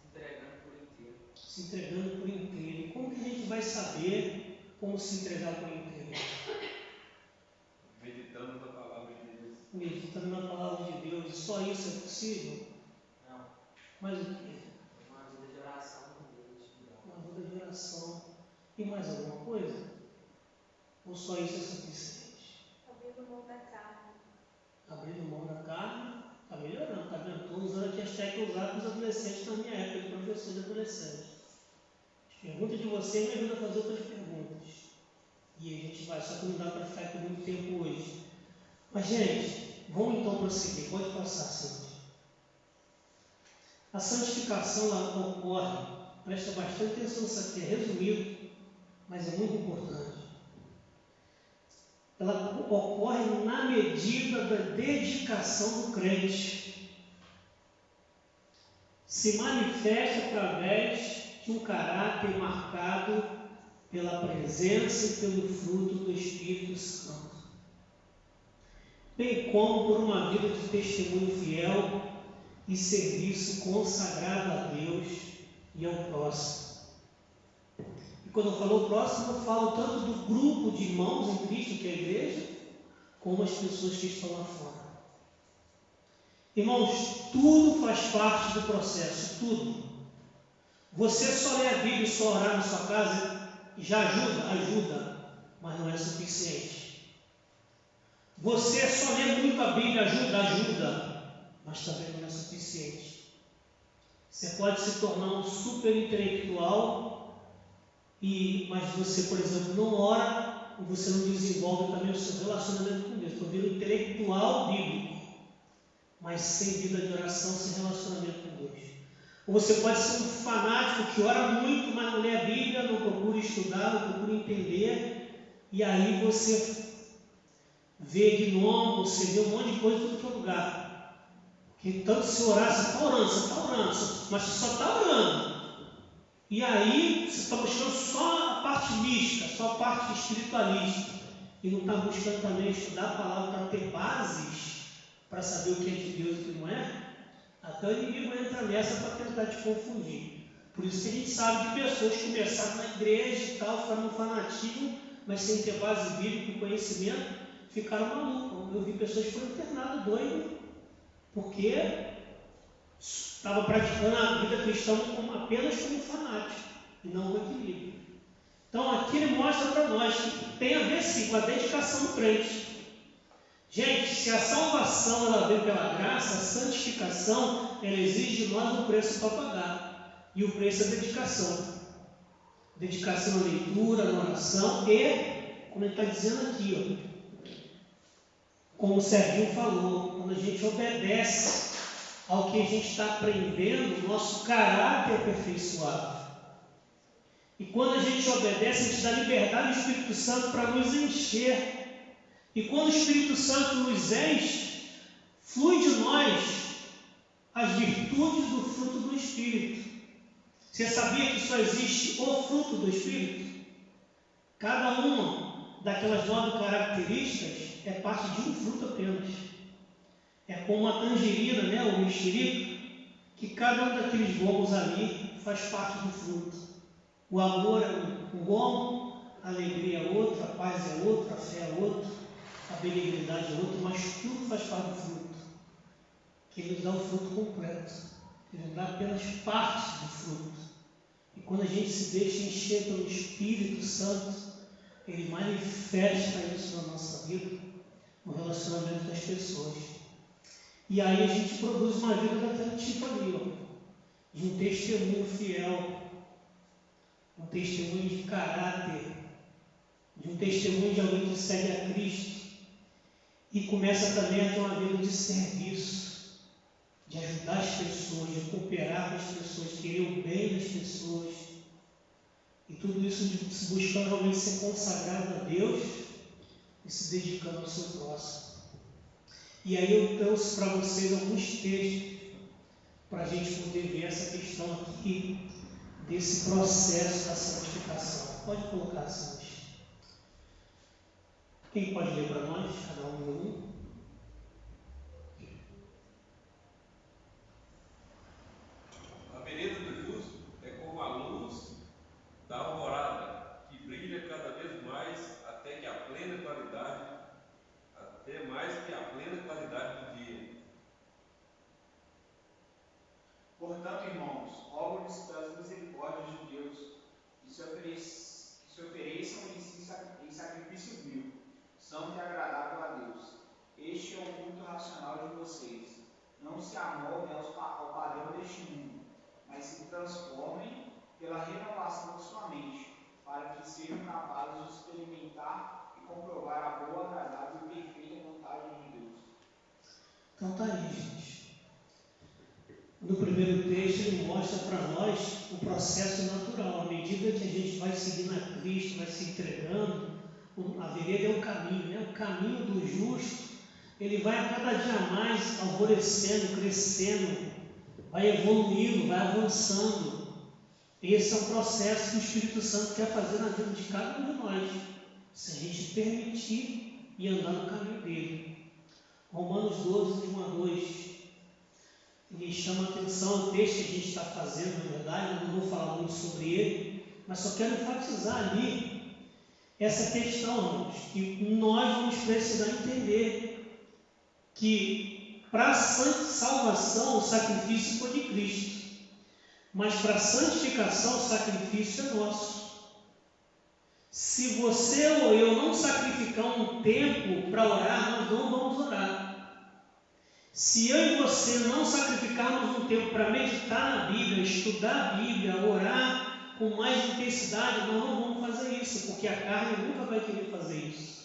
S8: Se entregando por inteiro.
S1: Se entregando por inteiro. E como que a gente vai saber como se entregar por inteiro?
S3: Meditando na palavra de Deus.
S1: Meditando na palavra de Deus. E só isso é possível?
S8: Não.
S1: Mas o quê?
S8: Uma vida de oração com Deus.
S1: Uma vida de oração. E mais alguma coisa? Ou só isso é suficiente?
S2: Abrindo mão da carne.
S1: Abrindo mão da carne, está melhorando, está vendo? Estou usando aqui as técnicas usadas com os adolescentes na minha época, de professor de adolescentes. As perguntas de vocês me ajudam a fazer outras perguntas. E a gente vai, só que não dá para ficar aqui muito tempo hoje. Mas, gente, vamos então prosseguir. Pode passar, Sandy. A santificação ela ocorre, presta bastante atenção nisso aqui, é resumido, mas é muito importante. Ela ocorre na medida da dedicação do crente. se manifesta através de um caráter marcado pela presença e pelo fruto do Espírito Santo, bem como por uma vida de testemunho fiel e serviço consagrado a Deus e ao próximo. E quando eu falo próximo, eu falo tanto do grupo de irmãos em Cristo, que é a igreja, como as pessoas que estão lá fora. Irmãos, tudo faz parte do processo, tudo. Você só ler a Bíblia e só orar na sua casa já ajuda, mas não é suficiente. Você só ler muito a Bíblia ajuda, mas também não é suficiente. Você pode se tornar um super intelectual, mas você, por exemplo, não ora e você não desenvolve também o seu relacionamento com Deus. Estou vendo intelectual bíblico, mas sem vida de oração, sem relacionamento com Deus. Ou você pode ser um fanático que ora muito, mas não lê a Bíblia, não procura estudar, não procura entender, e aí você vê gnomo, você vê um monte de coisa em todo que é lugar. Porque tanto se orar, você está orando, mas você só está orando. E aí você está buscando só a parte mística, só a parte espiritualista, e não está buscando também estudar a palavra para ter bases, para saber o que é de Deus e o que não é. Até o inimigo entra nessa para tentar te confundir. Por isso que a gente sabe de pessoas que começaram na igreja e tal, ficaram no fanatismo, mas sem ter base bíblica e conhecimento, ficaram malucos. Eu vi pessoas que foram internadas doidas, porque estava praticando a vida cristã apenas como fanático, e não com equilíbrio. Então aqui ele mostra para nós que tem a ver sim com a dedicação do crente. Gente, se a salvação ela vem pela graça, a santificação ela exige de nós um preço para pagar. E o preço é dedicação. Dedicação na leitura, na oração e, como ele está dizendo aqui, como o Serginho falou, quando a gente obedece ao que a gente está aprendendo, nosso caráter é aperfeiçoado. E quando a gente obedece, a gente dá liberdade ao Espírito Santo para nos encher. E quando o Espírito Santo nos enche, flui de nós as virtudes do fruto do Espírito. Você sabia que só existe o fruto do Espírito? Cada uma daquelas 9 características é parte de um fruto apenas. É como uma tangerina, né, ou mexerico, que cada um daqueles gomos ali faz parte do fruto. O amor é um gomo, a alegria é outro, a paz é outro, a fé é outro, a benignidade é outro, mas tudo faz parte do fruto. Que ele nos dá o fruto completo. Ele nos dá apenas parte do fruto. E quando a gente se deixa encher pelo Espírito Santo, ele manifesta isso na nossa vida, no relacionamento das pessoas. E aí a gente produz uma vida daquele tipo ali, ó, de um testemunho fiel, um testemunho de caráter, de um testemunho de alguém que segue a Cristo. E começa também a ter uma vida de serviço, de ajudar as pessoas, de cooperar com as pessoas, de querer o bem das pessoas. E tudo isso buscando realmente ser consagrado a Deus e se dedicando ao seu próximo. E aí eu trouxe para vocês alguns textos para a gente poder ver essa questão aqui desse processo da santificação. Pode colocar assim. Quem pode ler para nós? Cada um.
S3: A vereda do justo é como a luz da alvorada, que brilha cada vez mais até mais que a plena claridade do dia.
S7: Portanto, irmãos, rogo-lhes pelas misericórdias de Deus, que se ofereçam em sacrifício vivo, santo e agradável a Deus. Este é o culto racional de vocês. Não se amoldem ao padrão deste mundo, mas se transformem pela renovação de sua mente, para que sejam capazes de experimentar e comprovar a boa, agradável e perfeita vontade de Deus.
S1: Então tá aí, gente. No primeiro texto ele mostra para nós o processo natural. À medida que a gente vai seguindo a Cristo, vai se entregando, a vereda é o caminho, né? O caminho do justo, ele vai a cada dia mais alvorecendo, crescendo vai evoluindo, vai avançando. Esse é um processo que o Espírito Santo quer fazer na vida de cada um de nós, se a gente permitir e andar no caminho dele. Romanos 12, de 1 a 2, ele chama a atenção ao texto que a gente está fazendo, na verdade, eu não vou falar muito sobre ele, mas só quero enfatizar ali essa questão, irmãos, que nós vamos precisar entender que para a salvação o sacrifício foi de Cristo, mas para a santificação o sacrifício é nosso. Se você ou eu não sacrificar um tempo para orar, nós não vamos orar. Se eu e você não sacrificarmos um tempo para meditar na Bíblia, estudar a Bíblia, orar com mais intensidade, nós não vamos fazer isso, porque a carne nunca vai querer fazer isso.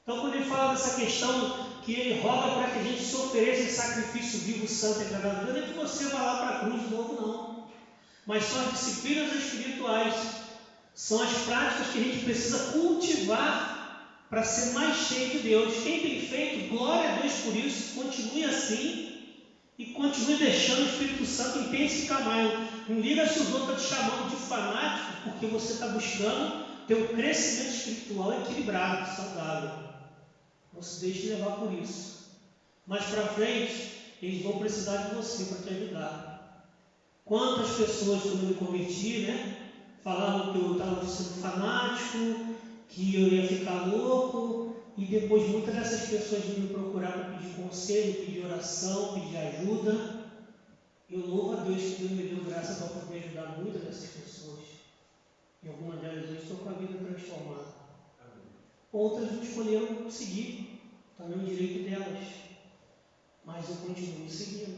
S1: Então, quando ele fala dessa questão que ele roga para que a gente se ofereça em sacrifício vivo, santo e agradável, não é que você vá lá para a cruz de novo, não. Mas são as disciplinas espirituais, são as práticas que a gente precisa cultivar para ser mais cheio de Deus. Quem tem feito, glória a Deus por isso, continue assim e continue deixando o Espírito Santo intensificar mais. Não liga se os outros estão te chamando de fanático, porque você está buscando ter um crescimento espiritual equilibrado, saudável. Não se deixe levar por isso. Mais para frente, eles vão precisar de você para te ajudar. Quantas pessoas, quando eu me converti, falavam que eu estava sendo fanático, que eu ia ficar louco, e depois muitas dessas pessoas vinham me procurar para pedir conselho, pedir oração, pedir ajuda. Eu louvo a Deus que Deus me deu graça para poder ajudar muitas dessas pessoas. E algumas delas hoje estão com a vida transformada. Outras não escolheram seguir, também o direito delas. Mas eu continuo seguindo.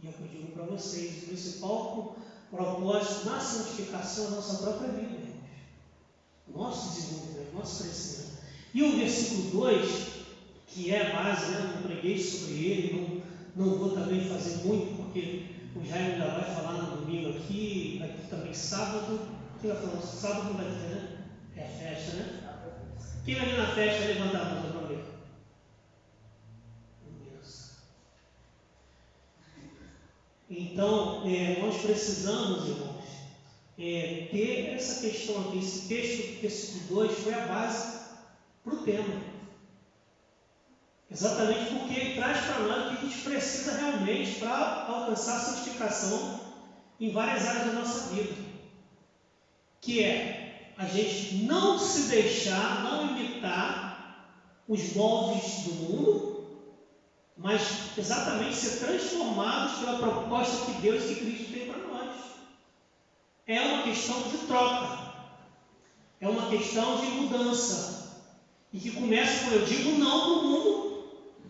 S1: E eu digo para vocês, o principal propósito na santificação é a nossa própria vida, irmãos. Nosso desenvolvimento, nosso crescimento. E o versículo 2, que é a base, não preguei sobre ele, não vou também fazer muito, porque o Jair ainda vai falar no domingo aqui, vai ter também sábado. Quem vai falar? Sábado não vai ter, né? É a festa, né? Quem vai vir na festa, levanta a mão para ver. Então, nós precisamos, irmãos, ter essa questão aqui. Esse texto, versículo 2, foi a base para o tema. Exatamente porque ele traz para nós o que a gente precisa realmente para alcançar a santificação em várias áreas da nossa vida. Que é a gente não se deixar, não imitar os moldes do mundo, mas exatamente ser transformados pela proposta que Deus e Cristo tem para nós. É uma questão de troca, é uma questão de mudança, e que começa com eu digo não para o mundo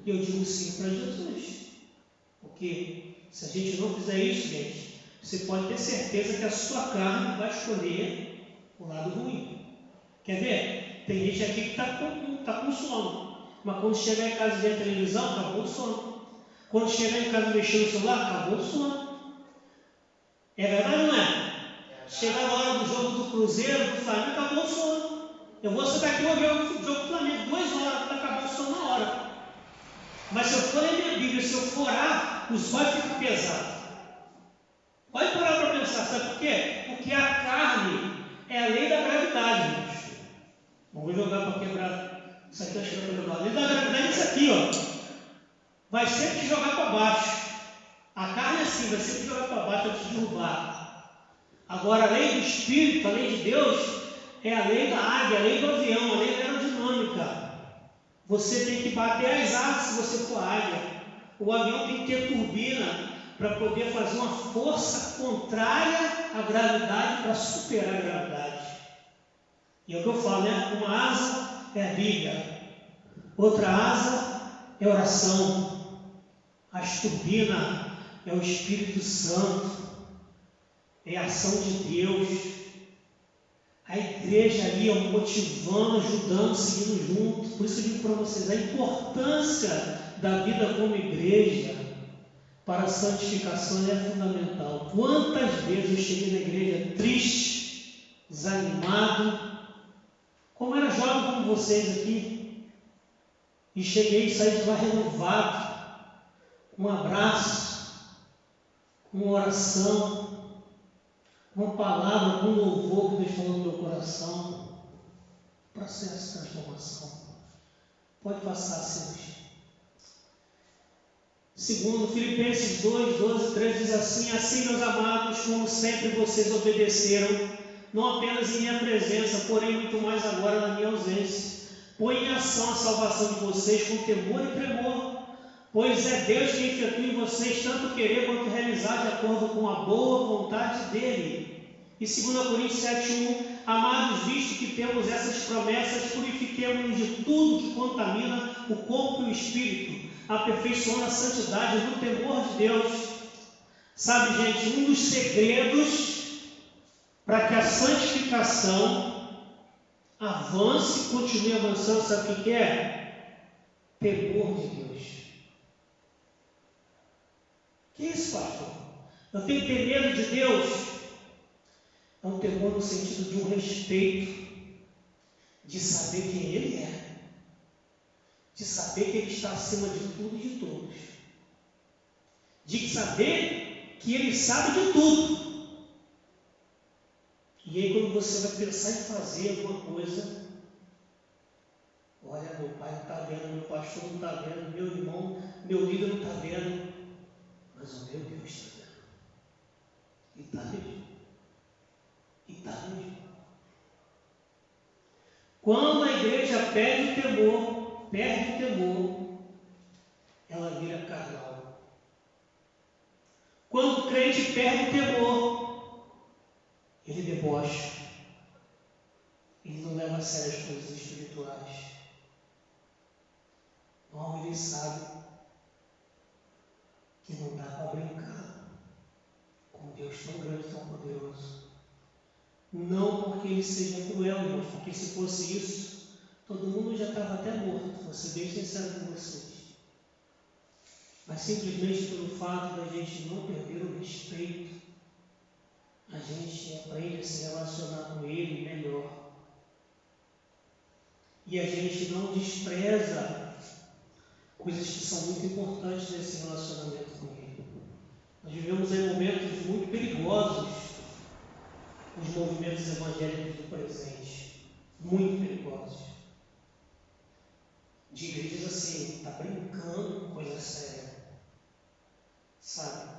S1: e eu digo sim para Jesus. Porque se a gente não fizer isso, gente, você pode ter certeza que a sua carne vai escolher o lado ruim. Quer ver? Tem gente aqui que está com sono. Mas quando chegar em casa e ver a televisão, acabou o sono. Quando chegar em casa e mexer no celular, acabou o sono. É verdade ou não é? Chegar na hora do jogo do Cruzeiro, do Flamengo, acabou o sono. Eu vou sentar aqui e vou ver o jogo do Flamengo 2 horas para acabar o sono na hora. Mas se eu for ler minha Bíblia, se eu for orar, os olhos ficam pesados. Pode parar para pensar, sabe por quê? Porque a carne é a lei da gravidade, gente. Vamos jogar para quebrar. Isso aqui eu acho que vai jogar. A lei da gravidade é isso aqui, ó. Vai sempre te jogar para baixo. A carne é assim, vai sempre te jogar para baixo para te derrubar. Agora, a lei do Espírito, a lei de Deus, é a lei da águia, a lei do avião, a lei da aerodinâmica. Você tem que bater as asas se você for águia. O avião tem que ter turbina para poder fazer uma força contrária à gravidade para superar a gravidade. E é o que eu falo, né? Uma asa é a Bíblia, outra asa é oração, a turbina é o Espírito Santo, é a ação de Deus. A igreja ali, motivando, ajudando, seguindo junto. Por isso eu digo para vocês a importância da vida como igreja para a santificação é fundamental. Quantas vezes eu cheguei na igreja triste, desanimado, como era jovem como vocês aqui, e cheguei e saí de lá renovado, um abraço, uma oração, uma palavra, com louvor que Deus falou no meu coração. Processo de transformação. Pode passar, Senhor. Segundo Filipenses 2, 12 e 13 diz assim: assim, meus amados, como sempre vocês obedeceram, não apenas em minha presença, porém muito mais agora na minha ausência. Põe em ação a salvação de vocês com temor e tremor, pois é Deus quem efetua em vocês tanto querer quanto realizar de acordo com a boa vontade dEle. E 2 Coríntios 7:1, amados, visto que temos essas promessas, purifiquemo-nos de tudo que contamina o corpo e o espírito, aperfeiçoando a santidade no temor de Deus. Sabe, gente, um dos segredos para que a santificação avance e continue avançando, sabe o que é? Temor de Deus. Que isso, pastor? Eu tenho que ter medo de Deus? É um temor no sentido de um respeito, de saber quem Ele é, de saber que Ele está acima de tudo e de todos, de saber que Ele sabe de tudo. E aí, quando você vai pensar em fazer alguma coisa, olha, meu pai não está vendo, meu pastor não está vendo, meu irmão, meu líder não está vendo, mas o meu Deus está vendo. E está mesmo. E está mesmo. Quando a igreja perde o temor, ela vira carnal. Quando o crente perde o temor, ele debocha. Ele não leva a sério as coisas espirituais. Não, ele sabe que não dá para brincar com Deus tão grande, tão poderoso. Não porque ele seja cruel, irmãos, porque se fosse isso, todo mundo já estava até morto. Vou ser bem sincero com vocês. Mas simplesmente pelo fato da gente não perder o respeito, a gente aprende a se relacionar com Ele melhor. E a gente não despreza coisas que são muito importantes nesse relacionamento com Ele. Nós vivemos em momentos muito perigosos, os movimentos evangélicos do presente, muito perigosos. De igrejas assim, está brincando com coisa séria, sabe?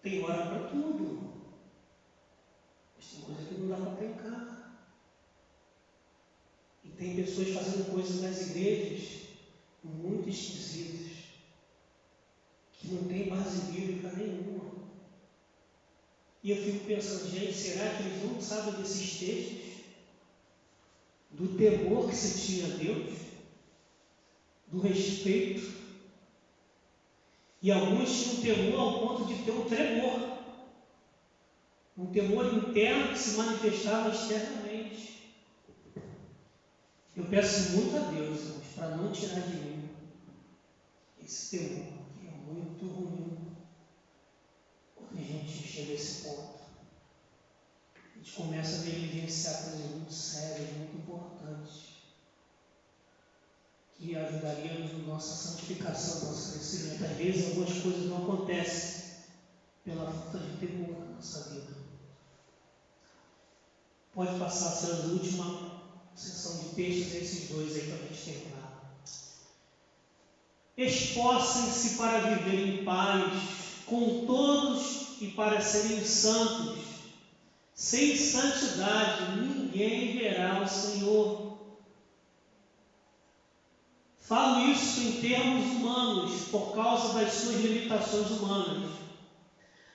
S1: Tem hora para tudo, mas tem coisa que não dá para brincar. E tem pessoas fazendo coisas nas igrejas muito esquisitas, que não tem base bíblica nenhuma. E eu fico pensando, gente, será que eles não sabem desses textos? Do temor que se tinha a Deus? Do respeito? E alguns tinham temor ao ponto de ter um tremor. Um temor interno que se manifestava externamente. Eu peço muito a Deus, irmãos, para não tirar de mim esse temor, que é muito ruim quando a gente chega a esse ponto. A gente começa a negligenciar coisas muito sérias, muito importantes, que ajudariam na nossa santificação, no nosso crescimento. Às vezes algumas coisas não acontecem pela falta de temor na nossa vida. Pode passar a ser a última sessão de textos, esses dois aí para a gente terminar. Esforcem-se para viver em paz com todos e para serem santos. Sem santidade ninguém verá o Senhor. Falo isso em termos humanos, por causa das suas limitações humanas.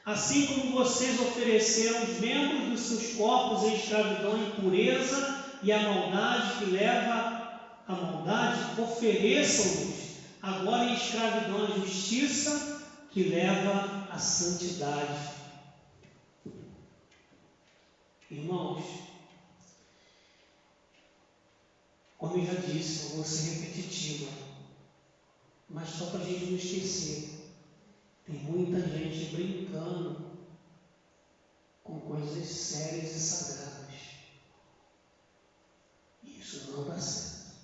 S1: Assim como vocês ofereceram os membros dos seus corpos em escravidão à impureza e à maldade que leva à maldade, ofereçam-nos agora em escravidão à justiça que leva à santidade. Irmãos, como eu já disse, eu vou ser repetitiva, mas só para a gente não esquecer, tem muita gente brincando com coisas sérias e sagradas. E isso não dá certo.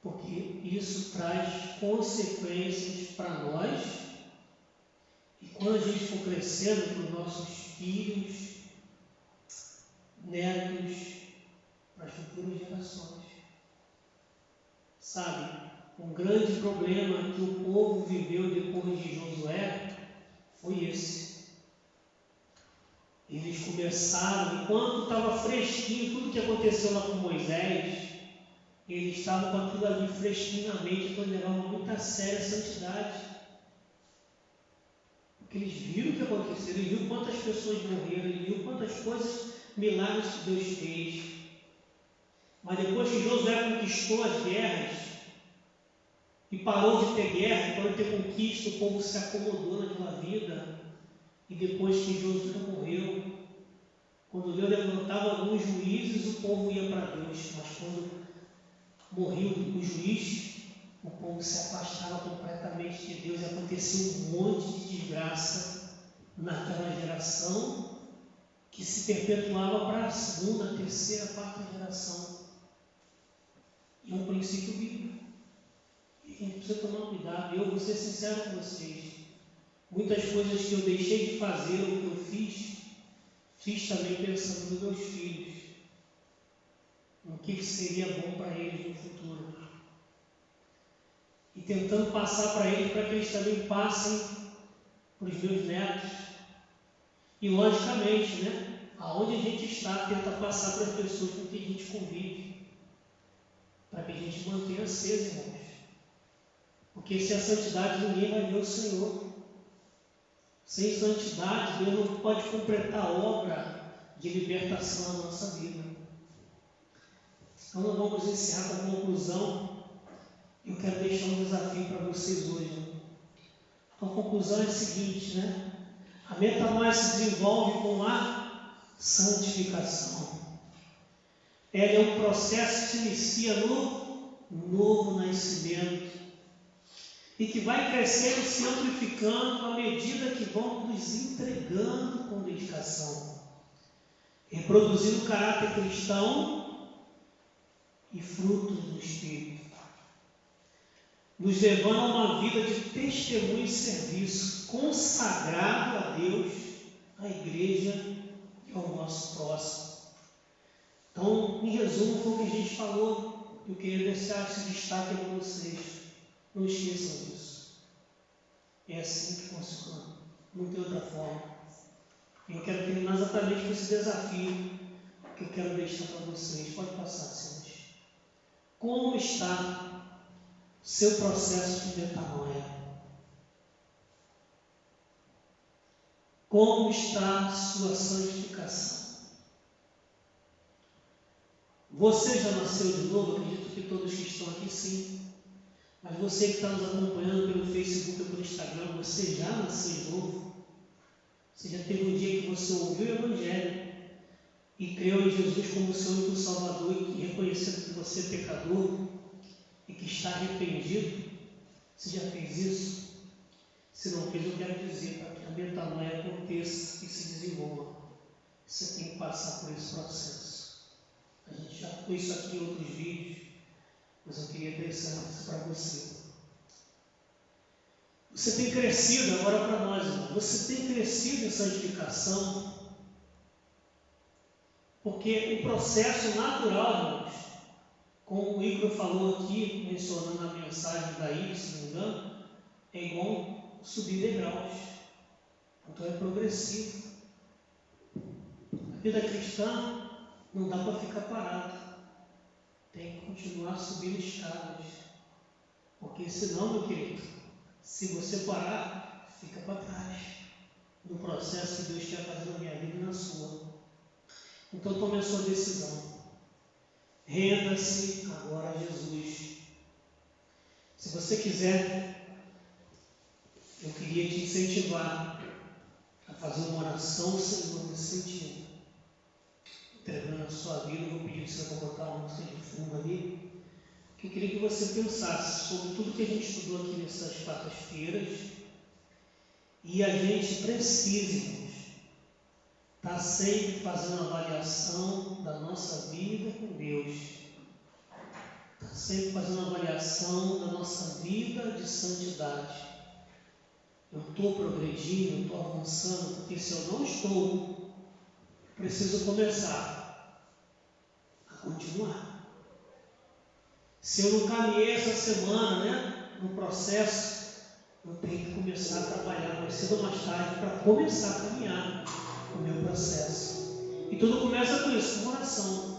S1: Porque isso traz consequências para nós e quando a gente for crescendo para os nossos filhos, netos, para as futuras gerações. Sabe, um grande problema que o povo viveu depois de Josué foi esse. Eles começaram, enquanto estava fresquinho, tudo que aconteceu lá com Moisés, eles estavam com aquilo ali fresquinho na mente, então levavam muito a sério a santidade. Porque eles viram o que aconteceu, eles viram quantas pessoas morreram, eles viram quantas coisas, milagres que Deus fez. Mas depois que Josué conquistou as guerras e parou de ter guerra, parou de ter conquista, o povo se acomodou naquela vida. E depois que Josué morreu, quando Deus levantava alguns juízes, o povo ia para Deus. Mas quando morreu o juiz, o povo se afastava completamente de Deus e aconteceu um monte de desgraça naquela geração que se perpetuava para a segunda, terceira, quarta geração. E é um princípio bíblico. E a gente precisa tomar cuidado. Eu vou ser sincero com vocês. Muitas coisas que eu deixei de fazer, ou que eu fiz também pensando nos meus filhos. No que seria bom para eles no futuro. E tentando passar para eles, para que eles também passem para os meus netos. E logicamente, né? Aonde a gente está, tenta passar para as pessoas com que a gente convive. Para que a gente mantenha aceso, irmãos. Porque sem a santidade ninguém vai ver o Senhor. Sem santidade, Deus não pode completar a obra de libertação na nossa vida. Então, nós vamos encerrar com a conclusão. Eu quero deixar um desafio para vocês hoje. A conclusão é a seguinte, né? A metamorfose se desenvolve com a santificação. Ela é um processo que se inicia no novo nascimento e que vai crescendo e se amplificando à medida que vamos nos entregando com dedicação, reproduzindo o caráter cristão e frutos do Espírito, nos levando a uma vida de testemunho e serviço, consagrado a Deus, à igreja e ao nosso próximo. Então, em resumo, foi o que a gente falou. Eu queria deixar esse destaque para vocês. Não esqueçam disso. É assim que funciona. Não tem outra forma. Eu quero terminar exatamente com esse desafio que eu quero deixar para vocês. Pode passar, senhores. Como está seu processo de metanoia? Como está sua santificação? Você já nasceu de novo? Acredito que todos que estão aqui sim. Mas você que está nos acompanhando pelo Facebook ou pelo Instagram, você já nasceu de novo? Você já teve um dia que você ouviu o Evangelho e creu em Jesus como seu único Salvador e que reconheceu que você é pecador e que está arrependido? Você já fez isso? Se não fez, eu quero dizer, para que a metanoia aconteça e se desenvolva, você tem que passar por esse processo. A gente já foi isso aqui em outros vídeos, mas eu queria deixar isso para você. Você tem crescido, agora para nós, irmão, você tem crescido em santificação, porque o processo natural, irmãos, como o Igor falou aqui, mencionando a mensagem daí, se não me engano, é igual subir degraus. Então é progressivo. A vida cristã não dá para ficar parado. Tem que continuar subindo escadas. Porque senão, meu querido, se você parar, fica para trás do processo que Deus quer fazer na minha vida e na sua. Então tome a sua decisão. Renda-se agora a Jesus. Se você quiser, eu queria te incentivar a fazer uma oração, Senhor, nesse sentido. Entregando a sua vida, eu vou pedir que você vai botar uma música de fundo ali. Que eu queria que você pensasse sobre tudo que a gente estudou aqui nessas quartas-feiras. E a gente precisa, irmãos, estar sempre fazendo avaliação da nossa vida com Deus. sempre fazendo uma avaliação da nossa vida de santidade. Eu estou progredindo, eu estou avançando, porque se eu não estou, preciso começar a continuar. Se eu não caminhei essa semana, no processo, eu tenho que começar a trabalhar mais cedo ou mais tarde para começar a caminhar o meu processo. E tudo começa com isso, com oração.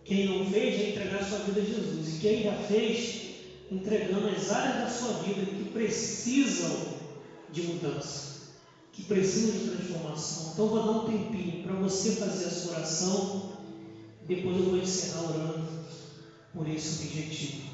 S1: Quem não fez, é entregar a sua vida a Jesus. E quem já fez, entregando as áreas da sua vida que precisam de mudança, que precisam de transformação. Então, eu vou dar um tempinho para você fazer a sua oração. Depois eu vou encerrar orando por esse objetivo.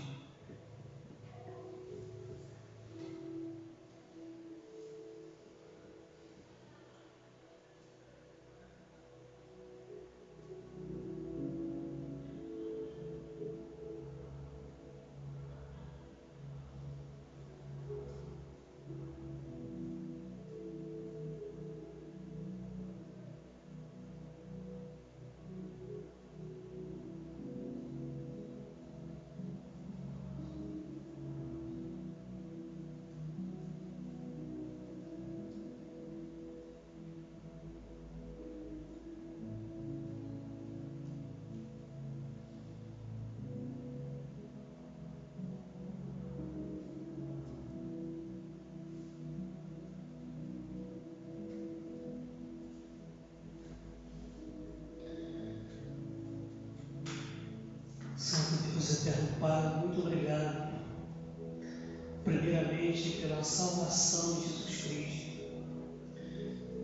S1: Santo Deus eterno Pai, muito obrigado, primeiramente pela salvação de Jesus Cristo.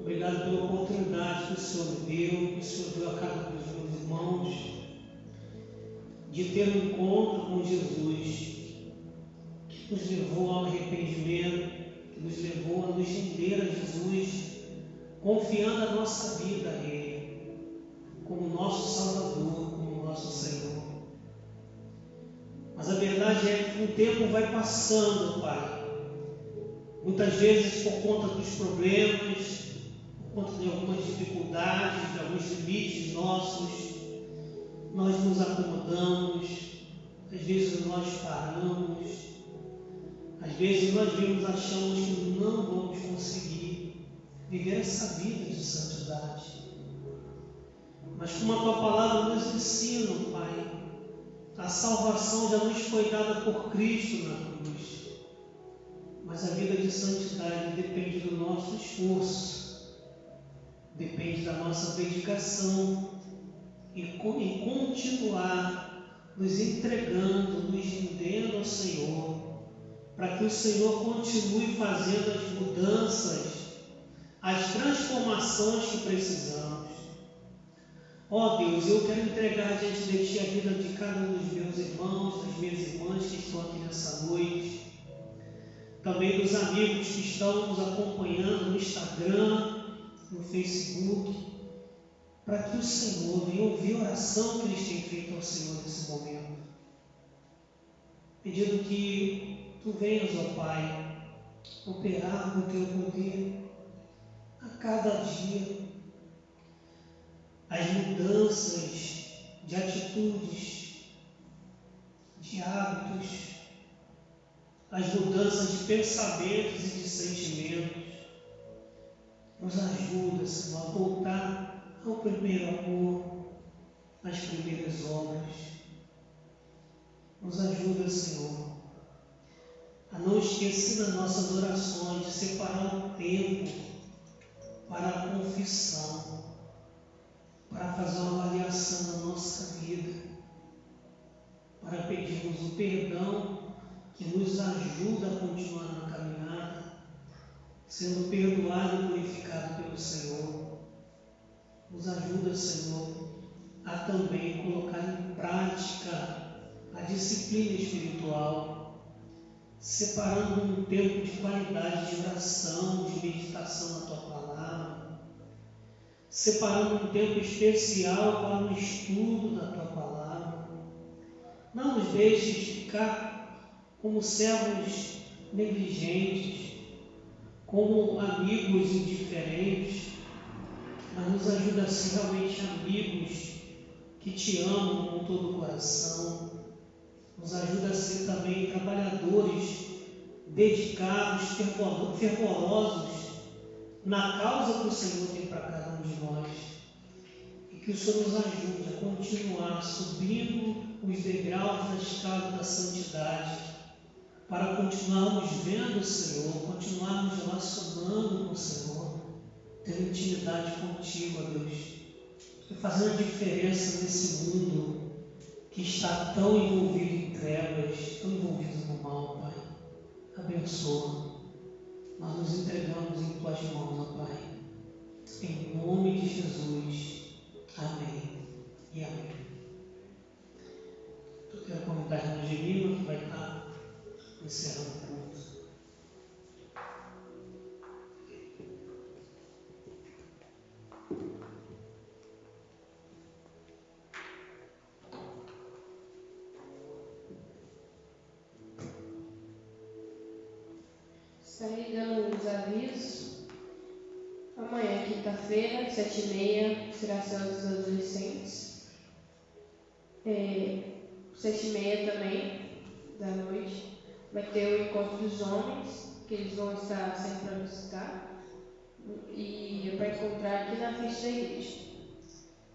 S1: Obrigado pela oportunidade que o Senhor deu a cada um dos meus irmãos, de ter um encontro com Jesus, que nos levou ao arrependimento, que nos levou a nos render a Jesus, confiando a nossa vida a Ele, como nosso Salvador, como nosso Senhor. Mas a verdade é que o tempo vai passando, Pai. Muitas vezes por conta dos problemas, por conta de algumas dificuldades, de alguns limites nossos, nós nos acomodamos, às vezes nós paramos, às vezes nós mesmos achamos que não vamos conseguir viver essa vida de santidade. Mas como a Tua Palavra nos ensina, Pai, a salvação já nos foi dada por Cristo na cruz. Mas a vida de santidade depende do nosso esforço, depende da nossa dedicação e continuar nos entregando, nos rendendo ao Senhor, para que o Senhor continue fazendo as mudanças, as transformações que precisamos. Ó Deus, eu quero entregar diante de Ti a vida de cada um dos meus irmãos, das minhas irmãs que estão aqui nessa noite, também dos amigos que estão nos acompanhando no Instagram, no Facebook, para que o Senhor venha ouvir a oração que eles têm feito ao Senhor nesse momento, pedindo que Tu venhas, ó Pai, operar no Teu poder a cada dia, as mudanças de atitudes, de hábitos, as mudanças de pensamentos e de sentimentos. Nos ajuda, Senhor, a voltar ao primeiro amor, às primeiras obras. Nos ajuda, Senhor, a não esquecer nas nossas orações de separar um tempo para a confissão, para fazer uma avaliação da nossa vida, para pedirmos o perdão que nos ajuda a continuar na caminhada, sendo perdoado e purificado pelo Senhor. Nos ajuda, Senhor, a também colocar em prática a disciplina espiritual, separando um tempo de qualidade de oração, de meditação na Tua Palavra, separando um tempo especial para o estudo da Tua Palavra. Não nos deixes ficar como servos negligentes, como amigos indiferentes, mas nos ajuda a ser realmente amigos que Te amam com todo o coração, Nos ajuda a ser também trabalhadores, dedicados, fervorosos na causa que o Senhor tem para cada um de nós. E que o Senhor nos ajude a continuar subindo os degraus da escada da santidade, para continuarmos vendo o Senhor, continuarmos relacionando com o Senhor, tendo intimidade contigo, ó Deus, e fazendo a diferença nesse mundo que está tão envolvido em trevas, tão envolvido no mal, Pai. Abençoa. Nós nos entregamos em Tuas mãos, ó Pai. Em nome de Jesus. Amém e amém. Eu quero convidar a irmã Gemima, que vai estar encerrando o culto.
S2: Estarei dando os avisos. Amanhã, quinta-feira, 7h30, será a célula dos adolescentes. 7h30 também, da noite, vai ter o encontro dos homens, que eles vão estar sempre para visitar. E é para encontrar aqui na frente da igreja.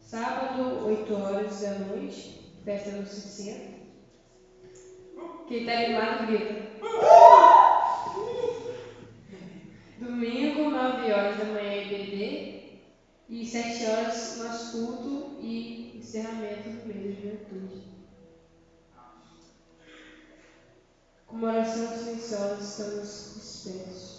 S2: Sábado, 8h da noite, festa no centro. Quem está animado, grita. Domingo, 9h da manhã, EBD. E 7h, nosso culto e encerramento do mês da juventude. Com uma oração silenciosa, estamos dispersos.